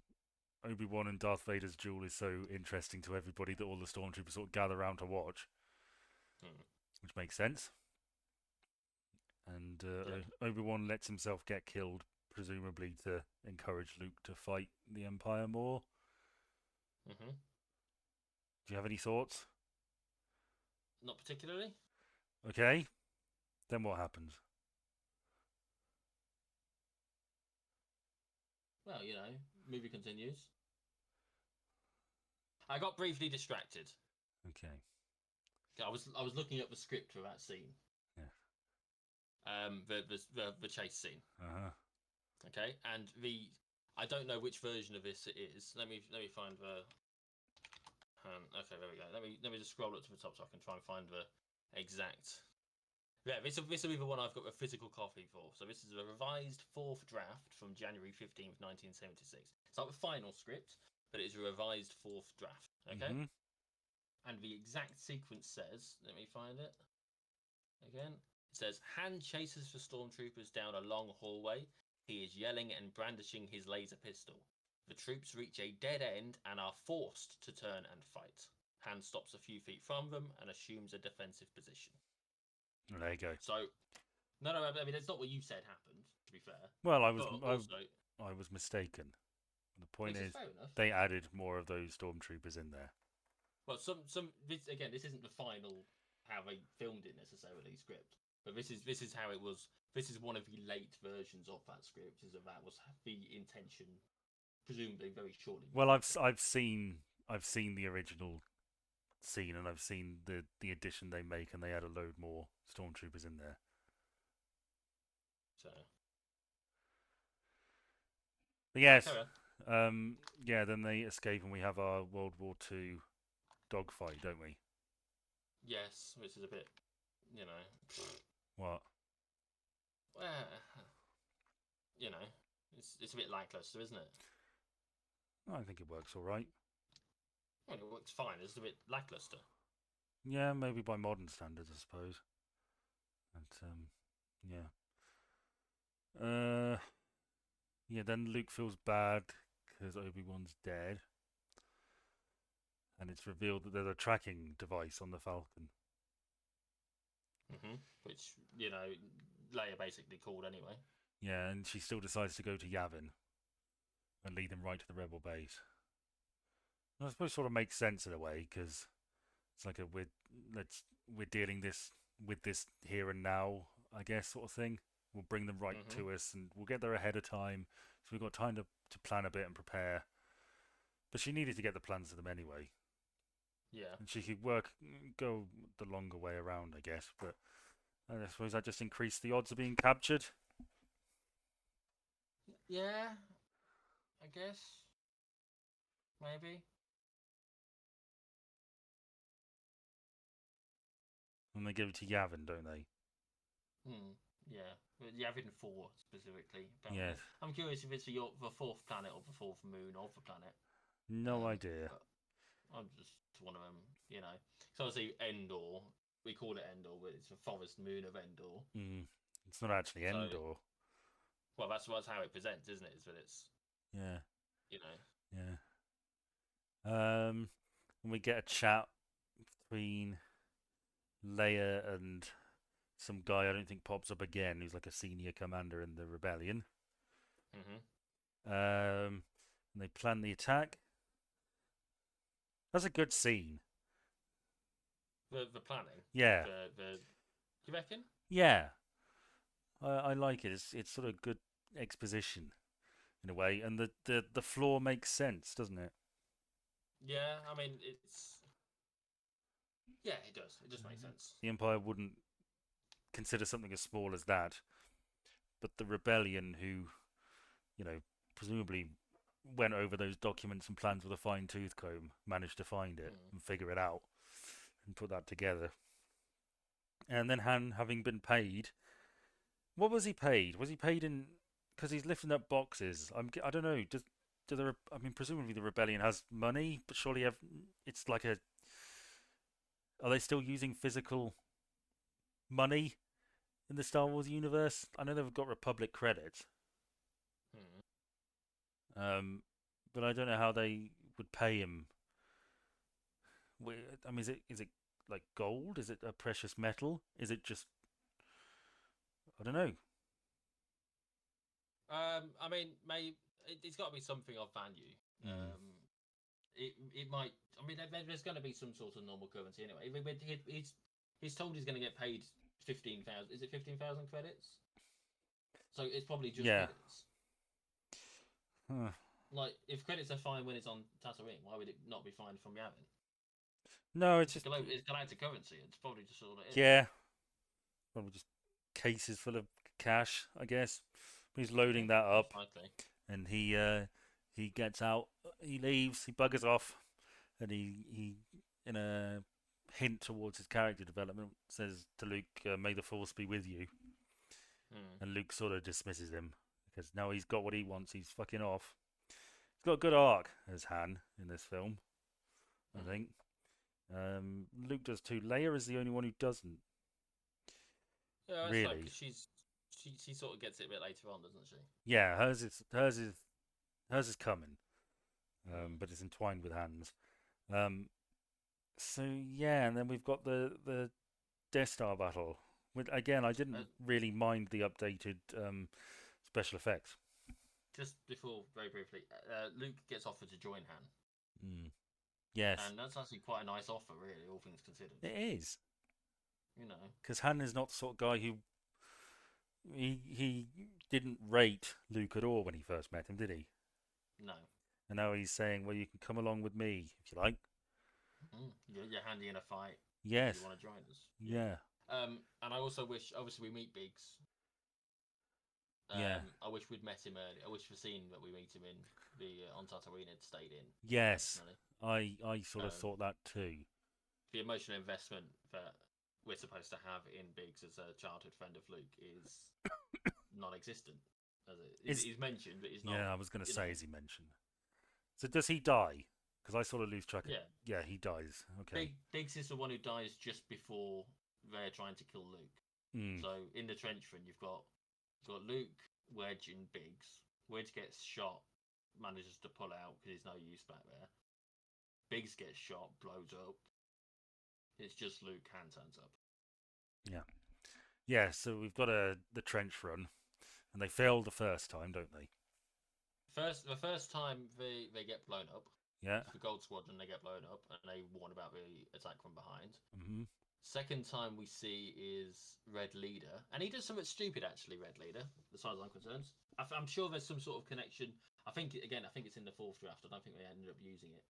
Obi-Wan and Darth Vader's duel is so interesting to everybody that all the stormtroopers sort of gather around to watch, Hmm. which makes sense. And Yeah. Obi-Wan lets himself get killed, presumably to encourage Luke to fight the Empire more. Hmm. Do you have any thoughts? Not particularly. Okay, then what happens? Well, movie continues. I got briefly distracted. Okay, I was looking at the script for that scene. yeah, The chase scene. uh-huh. Okay, and the I don't know which version of this it is. Let me find the. Okay, there we go. Let me just scroll up to the top so I can try and find the exact. Yeah, this will be the one I've got a physical copy for. So this is a revised fourth draft from January 15th, 1976. It's not the final script, but it is a revised fourth draft. Okay, Mm-hmm. and the exact sequence says. Let me find it again. It says Han chases the stormtroopers down a long hallway. He is yelling and brandishing his laser pistol. The troops reach a dead end and are forced to turn and fight. Han stops a few feet from them and assumes a defensive position. Well, there you go. So, no, I mean, it's not what you said happened, to be fair. Well, But also, I was mistaken. The point which is is, fair enough. they added more of those stormtroopers in there. Well, this isn't the final how they filmed it necessarily script, but this is how it was. This is one of the late versions of that script. Is that was the intention, presumably very shortly Well, before film. I've seen the original scene and I've seen the addition they make, and they add a load more stormtroopers in there. So, But right, yes, carry on. yeah. Then they escape, and we have our World War II dogfight, don't we? Yes, which is a bit, you know, What? well, you know, it's a bit lackluster, isn't it? I think it works all right. I mean, it works fine. It's a bit lackluster. Yeah, maybe by modern standards, I suppose. But yeah. Uh, yeah. Then Luke feels bad because Obi-Wan's dead, and it's revealed that there's a tracking device on the Falcon. Which Leia basically called anyway. Yeah, and she still decides to go to Yavin and lead them right to the rebel base. And I suppose sort of makes sense in a way because it's like we're dealing this with this here and now, I guess, sort of thing. We'll bring them right Hmm. to us, and we'll get there ahead of time, so we've got time to plan a bit and prepare. But she needed to get the plans to them anyway, Yeah. and she could go the longer way around, I guess. But I suppose that just increased the odds of being captured. Yeah, I guess. Maybe. And they give it to Yavin, don't they? Hmm. Yeah. But Yavin 4 specifically, apparently. Yes. I'm curious if it's the fourth planet or the fourth moon of the planet. No idea. But I'm just one of them, you know. So obviously Endor, we call it Endor, but it's the forest moon of Endor. Mm. It's not actually So, Endor. well, that's how it presents, isn't it? Is that it's, Yeah. you know. Yeah. And we get a chat between Leia and some guy I don't think pops up again, who's like a senior commander in the rebellion. Hmm. And they plan the attack. That's a good scene. The planning, Yeah, do you reckon? yeah. I like it. It's sort of good exposition in a way, and the flaw makes sense, doesn't it? Yeah, I mean yeah, it does. It just makes sense. The Empire wouldn't consider something as small as that, but the rebellion, who presumably went over those documents and plans with a fine tooth comb, managed to find it Mm. and figure it out and put that together. And then Han, having been paid, what was he paid? Was he paid in because he's lifting up boxes? I don't know. Do the I mean, presumably the rebellion has money, but surely it's like a. Are they still using physical money in the Star Wars universe? I know they've got Republic credits, Mm. um, but I don't know how they would pay him. I mean, is it like gold? Is it a precious metal? Is it just I don't know. I mean, it's got to be something of value. Mm. It might. I mean, there's going to be some sort of normal currency anyway. He's told he's going to get paid 15,000. Is it 15,000 credits? So it's probably just Yeah. credits. Huh. Like, if credits are fine when it's on Tatooine, why would it not be fine from Yavin? No, it's just It's galactic currency. It's probably just all it is. yeah. Probably just cases full of cash, I guess. He's loading that up, Likely. and he gets out. He leaves. He buggers off, and he in a hint towards his character development says to Luke, "May the Force be with you." Hmm. And Luke sort of dismisses him because now he's got what he wants. He's fucking off. He's got a good arc as Han in this film, I Hmm. think. Luke does too. Leia is the only one who doesn't. Yeah, it's like Really. she sort of gets it a bit later on, doesn't she? Yeah, hers is coming, Hmm. but it's entwined with Han's. Um, so yeah, and then we've got the Death Star battle. With again, I Uh, didn't really mind the updated special effects. just before, very briefly, Luke gets offered to join Han, Mm. Yes, and that's actually quite a nice offer, really, all things considered. it is You know, because Han is not the sort of guy who he didn't rate Luke at all when he first met him, did he? no, And now he's saying, "Well, you can come along with me if you like." you're handy in a fight. Do you Yes, want to join us? Yeah. yeah, And I also wish, obviously, we meet Biggs. yeah, I wish we'd met him earlier. I wish the scene that we meet him in the on Tatooine had stayed in. yes. Personally, I sort of um, thought that too. the emotional investment that we're supposed to have in Biggs as a childhood friend of Luke is non-existent. As it, Is he's mentioned, but he's not. Yeah, I was going to You say, know, as he mentioned. So does he die? Because I sort of lose track of. yeah. Yeah, he dies. Okay. Biggs is the one who dies just before they're trying to kill Luke. Mm. So in the trench run, you've got Luke, Wedge, and Biggs. Wedge gets shot, manages to pull out because he's no use back there. Biggs gets shot, blows up. It's just Luke. Han turns up. Yeah. Yeah. So we've got the trench run, and they failed the first time, don't they? The first time they get blown up, Yeah. it's the Gold Squadron. They get blown up, and they warn about the attack from behind. Hmm. Second time we see is Red Leader, and he does something stupid actually. Red Leader, as far as I'm concerned, I'm sure there's some sort of connection. I think it's in the fourth draft. I don't think they ended up using it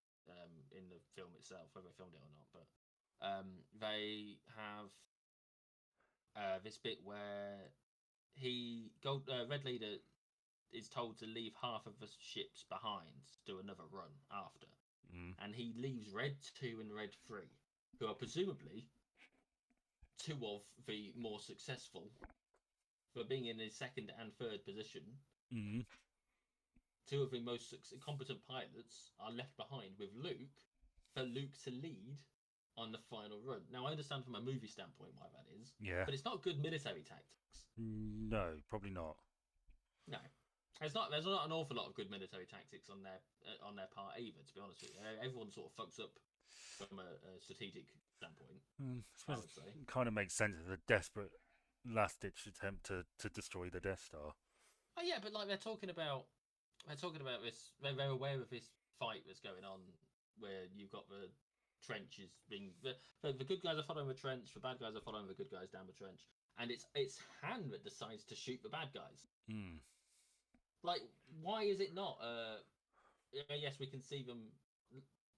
in the film itself, whether they filmed it or not. But they have this bit where Red Leader is told to leave half of the ships behind to do another run after, Mm. and he leaves Red 2 and Red 3, who are presumably two of the more successful for being in his second and third position. Mm. Two of the most competent pilots are left behind with Luke for Luke to lead on the final run. Now, I understand from a movie standpoint why that is, Yeah. but it's not good military tactics. No, probably not. No, there's not. There's not an awful lot of good military tactics on their part either. To be honest with you, everyone sort of fucks up from a strategic standpoint. I I suppose would say. it kind of makes sense as a desperate last-ditch attempt to destroy the Death Star. Oh yeah, but like they're talking about this. They're aware of this fight that's going on, where you've got the trenches being the good guys are following the trench, the bad guys are following the good guys down the trench, and it's Han that decides to shoot the bad guys. Mm. Like, why is it not? Yes, we can see them.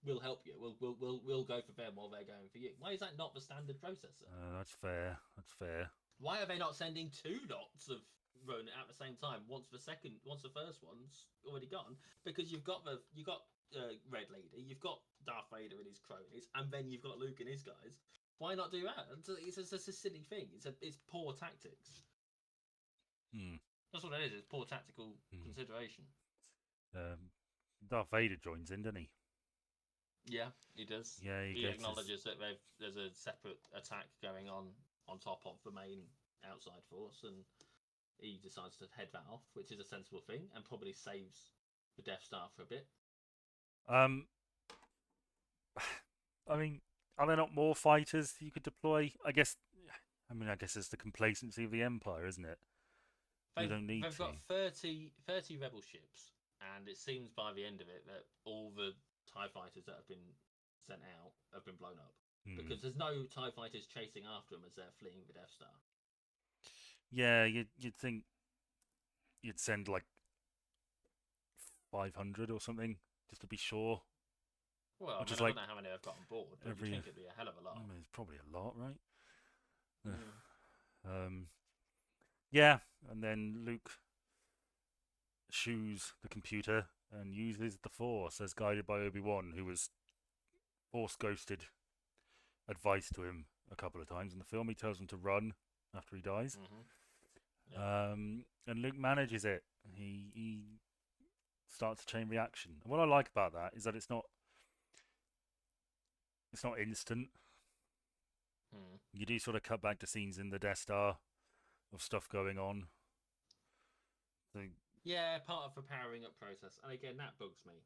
We'll help you. We'll go for them while they're going for you. Why is that not the standard process? That's fair. That's fair. Why are they not sending two lots of run at the same time. Once the first one's already gone, because you've got Red Lady, you've got Darth Vader and his cronies, and then you've got Luke and his guys. Why not do that? It's just a silly thing. It's poor tactics. That's what it is. It's poor tactical consideration. Darth Vader joins in, doesn't he? Yeah, he does. Yeah, he acknowledges that there's a separate attack going on top of the main outside force, and he decides to head that off, which is a sensible thing, and probably saves the Death Star for a bit. I mean, are there not more fighters you could deploy? I guess it's the complacency of the Empire, isn't it? They've got 30 rebel ships, and it seems by the end of it that all the TIE fighters that have been sent out have been blown up. Because there's no TIE fighters chasing after them as they're fleeing the Death Star. Yeah, you'd think you'd send like 500 or something just to be sure. Well, I don't know how many I've got on board, but you think it'd be a hell of a lot. I mean, it's probably a lot, right? Yeah, and then Luke shoos the computer and uses the Force as guided by Obi-Wan, who was Force ghosted advice to him a couple of times in the film. He tells him to run after he dies. And Luke manages it. He starts a chain reaction. And what I like about that is that it's not instant. You do sort of cut back to scenes in the Death Star of stuff going on. So, yeah, part of the powering up process, and again that bugs me.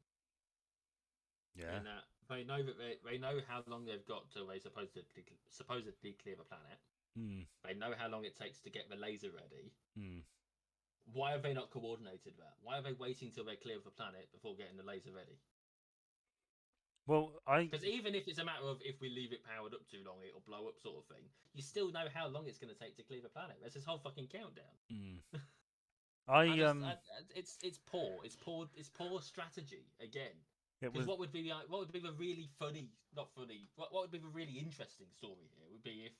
Yeah, in that they know they know how long they've got till they supposedly clear the planet. They know how long it takes to get the laser ready. Why have they not coordinated that? Why are they waiting till they clear the planet before getting the laser ready? Well, because even if it's a matter of if we leave it powered up too long, it'll blow up, sort of thing. You still know how long it's going to take to clear the planet. There's this whole fucking countdown. It's poor. It's poor strategy again. Because what would be the really funny, not funny, what would be the really interesting story here would be if,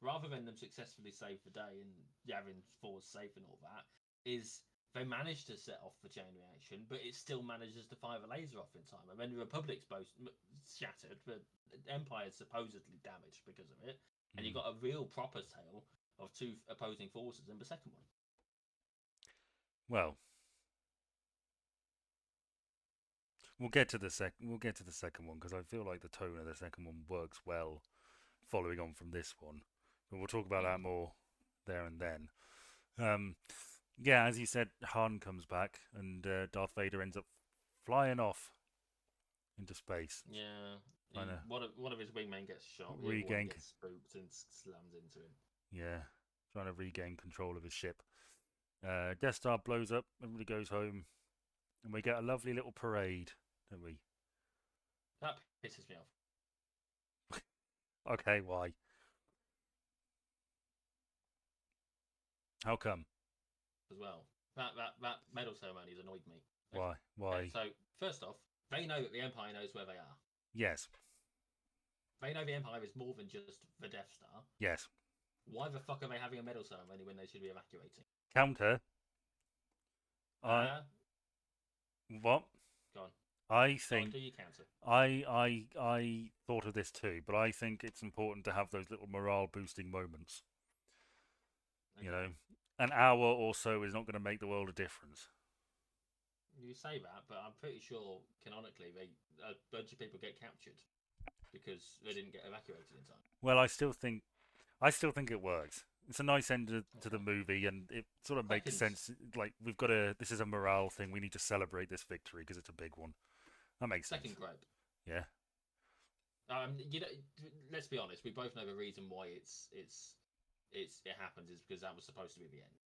rather than them successfully save the day and Yavin Force safe and all that, is they manage to set off the chain reaction, but it still manages to fire the laser off in time. And then the Republic's both shattered, the Empire's supposedly damaged because of it, and you've got a real proper tale of two opposing forces in the second one. Well, we'll get to the second one because I feel like the tone of the second one works well, following on from this one. But we'll talk about that more there and then. Yeah, as you said, Han comes back, and Darth Vader ends up flying off into space. Yeah, one of his wingmen gets shot. Gets spooked and slams into him. Yeah, trying to regain control of his ship. Death Star blows up. Everybody goes home, and we get a lovely little parade, don't we? That pisses me off. Okay, why? How come? As well, that medal ceremony has annoyed me. Why? Why? So first off, they know that the Empire knows where they are. Yes. They know the Empire is more than just the Death Star. Yes. Why the fuck are they having a medal ceremony when they should be evacuating? Counter. What? Go on. I think. Do you counter? I thought of this too, but I think it's important to have those little morale boosting moments. Okay. You know, an hour or so is not going to make the world a difference. You say that, but I'm pretty sure canonically a bunch of people get captured because they didn't get evacuated in time. Well, I still think it works. It's a nice end to the movie, and it sort of makes sense. Like this is a morale thing. We need to celebrate this victory because it's a big one. That makes sense. Second gripe. Yeah. Let's be honest. We both know the reason why it happens is because that was supposed to be the end.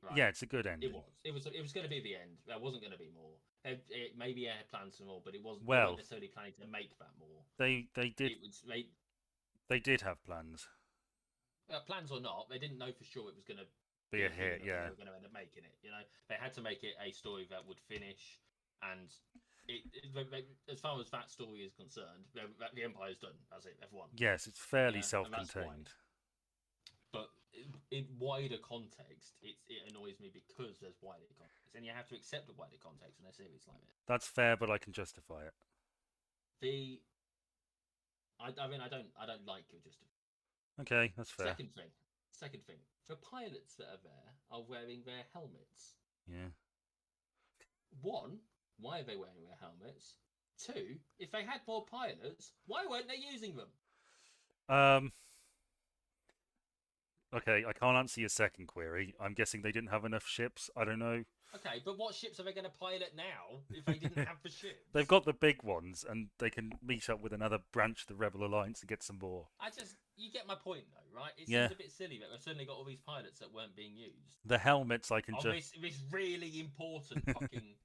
Right? Yeah, it's a good end. It was going to be the end. There wasn't going to be more. Maybe it had plans for more, but it wasn't. Well, they weren't necessarily planning to make that more. They did. They did have plans. Plans or not, they didn't know for sure it was going to be a hit. Yeah, they were going to end up making it. They had to make it a story that would finish, and as far as that story is concerned, the Empire's done. That's it. They've won. Yes, it's fairly self-contained. But in wider context, it annoys me because there's wider context, and you have to accept the wider context in a series like this. That's fair, but I can justify it. I mean, I don't like your justification. Okay, that's fair. Second thing, the pilots that are there are wearing their helmets. Yeah. One, why are they wearing their helmets? Two, if they had more pilots, why weren't they using them? Okay, I can't answer your second query. I'm guessing they didn't have enough ships. I don't know. Okay, but what ships are they going to pilot now if they didn't have the ships? They've got the big ones, and they can meet up with another branch of the Rebel Alliance and get some more. You get my point though, right? It Yeah. seems a bit silly that we've suddenly got all these pilots that weren't being used. The helmets I can On just. this really important fucking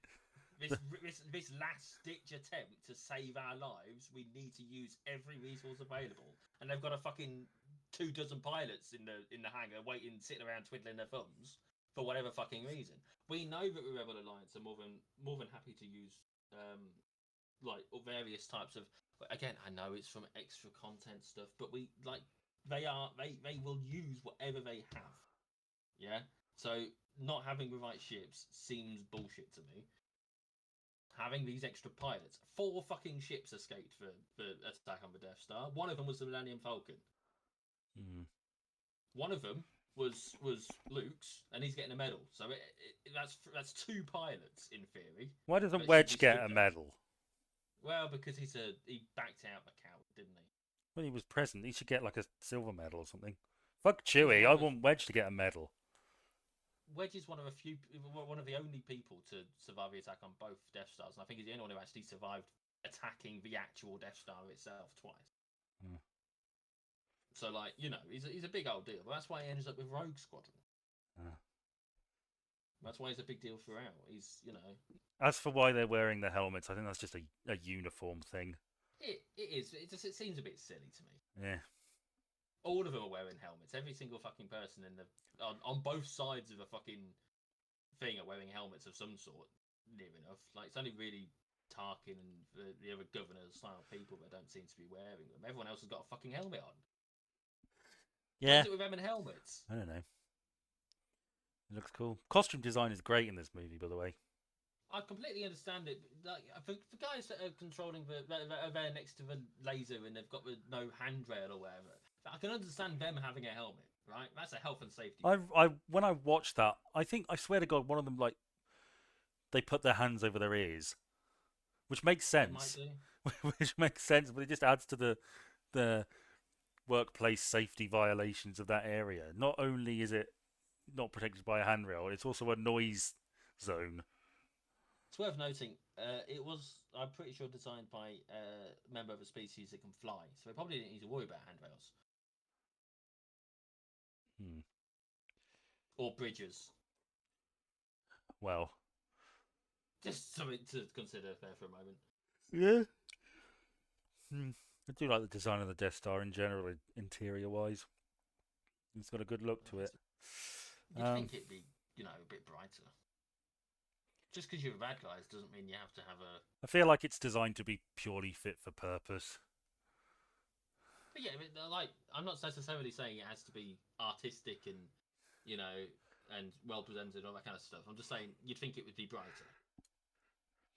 this last ditch attempt to save our lives, we need to use every resource available, and they've got a fucking 24 pilots in the hangar waiting, sitting around twiddling their thumbs for whatever fucking reason. We know that the Rebel Alliance are more than happy to use like various types of. Again, I know it's from extra content stuff, but they will use whatever they have. Yeah. So not having the right ships seems bullshit to me. Having these extra pilots, 4 fucking ships escaped for attack on the Death Star. One of them was the Millennium Falcon. One of them was Luke's, and he's getting a medal. So that's 2 pilots in theory. Why doesn't Wedge get a medal? Well, because he backed out the count, didn't he? Well, he was present. He should get like a silver medal or something. Fuck Chewie. I want Wedge to get a medal. Wedge is one of the only people to survive the attack on both Death Stars, and I think he's the only one who actually survived attacking the actual Death Star itself twice. So, like, you know, he's a big old deal. But that's why he ends up with Rogue Squadron. That's why he's a big deal throughout. He's, you know. As for why they're wearing the helmets, I think that's just a uniform thing. It is. It seems a bit silly to me. Yeah. All of them are wearing helmets. Every single fucking person on both sides of the fucking thing are wearing helmets of some sort. Near enough. Like, it's only really Tarkin and the other governor style people that don't seem to be wearing them. Everyone else has got a fucking helmet on. Yeah. What's it with them in helmets? I don't know. It looks cool. Costume design is great in this movie, by the way. I completely understand it. Like, for guys that are controlling that are there next to the laser and they've got no handrail or whatever, I can understand them having a helmet, right? That's a health and safety. When I watched that, I swear to God, one of them they put their hands over their ears, which makes sense. Which makes sense, but it just adds to the workplace safety violations of that area. Not only is it not protected by a handrail, it's also a noise zone. It's worth noting, it was, I'm pretty sure, designed by a member of a species that can fly, so they probably didn't need to worry about handrails. Or bridges. Well. Just something to consider there for a moment. Yeah. I do like the design of the Death Star in general, interior-wise. It's got a good look to it. You'd think it'd be, you know, a bit brighter. Just because you're bad guys doesn't mean you have to have a... I feel like it's designed to be purely fit for purpose. But yeah, like, I'm not necessarily saying it has to be artistic and, you know, and well presented, all that kind of stuff. I'm just saying you'd think it would be brighter.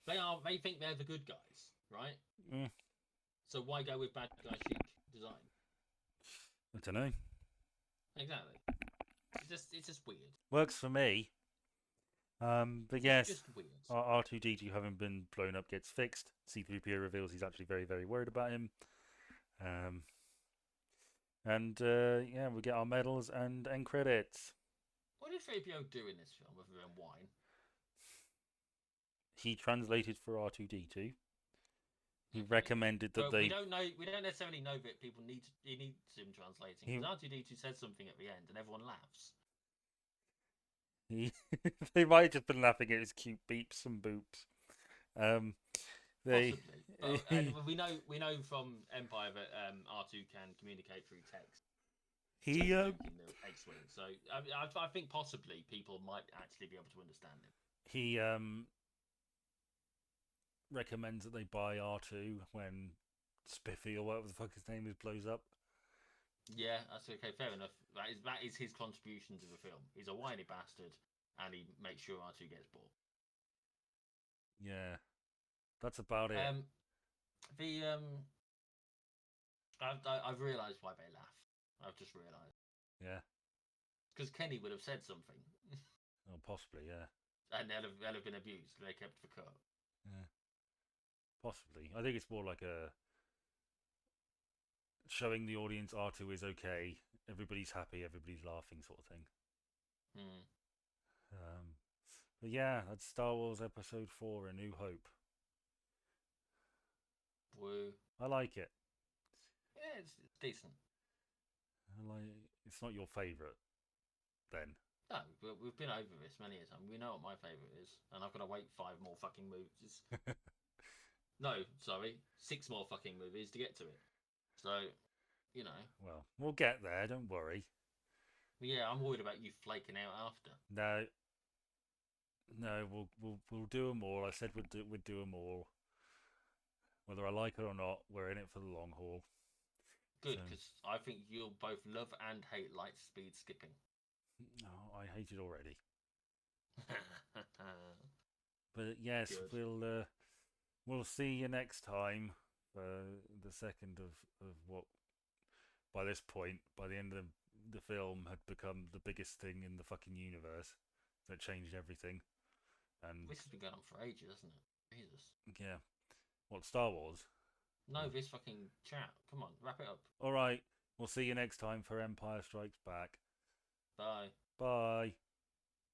They think they're the good guys, right? So why go with bad guy chic design? I don't know. Exactly. It's just weird. Works for me. But yes, just weird. R2D2 having been blown up gets fixed. C3PO reveals he's actually very, very worried about him. Yeah, we get our medals and end credits. What did 3PO do in this film other than whine? He translated for R2D2. He recommended that we don't necessarily know that he needs him translating. Because R2D2 says something at the end and everyone laughs. They might have just been laughing at his cute beeps and boops. Possibly. And we know from Empire that R2 can communicate through text. He X-wing. So I think possibly people might actually be able to understand him. He recommends that they buy R2 when Spiffy or whatever the fuck his name is blows up. Yeah, that's okay. Fair enough. That is his contribution to the film. He's a whiny bastard, and he makes sure R2 gets bored. Yeah, that's about it. The I've realised why they laugh. I've just realised Yeah, because Kenny would have said something, oh, possibly. Yeah, and they'll have been abused. They kept the cut. yeah, possibly. I think it's more like a showing the audience R2 is okay, everybody's happy, everybody's laughing, sort of thing. Hmm. Um, but yeah, that's Star Wars Episode 4: A New Hope. Woo. I like it. Yeah, it's decent. I like. It's not your favourite, then. No, we've been over this many a time. We know what my favourite is, and I've got to wait 5 more fucking movies. No, sorry, 6 more fucking movies to get to it. So, you know, Well, we'll get there. Don't worry. yeah, I'm worried about you flaking out after. No, no, we'll do them all. I said we'd do them all. Whether I like it or not, we're in it for the long haul. Good, So, because I think you'll both love and hate light speed skipping. no, I hate it already. But yes, Good. we'll see you next time. The second of what by this point, by the end of the film, had become the biggest thing in the fucking universe that changed everything. And This has been going on for ages, hasn't it? Jesus. yeah, what, Star Wars? No, this fucking chat. Come on, wrap it up. All right, we'll see you next time for Empire Strikes Back. Bye. Bye.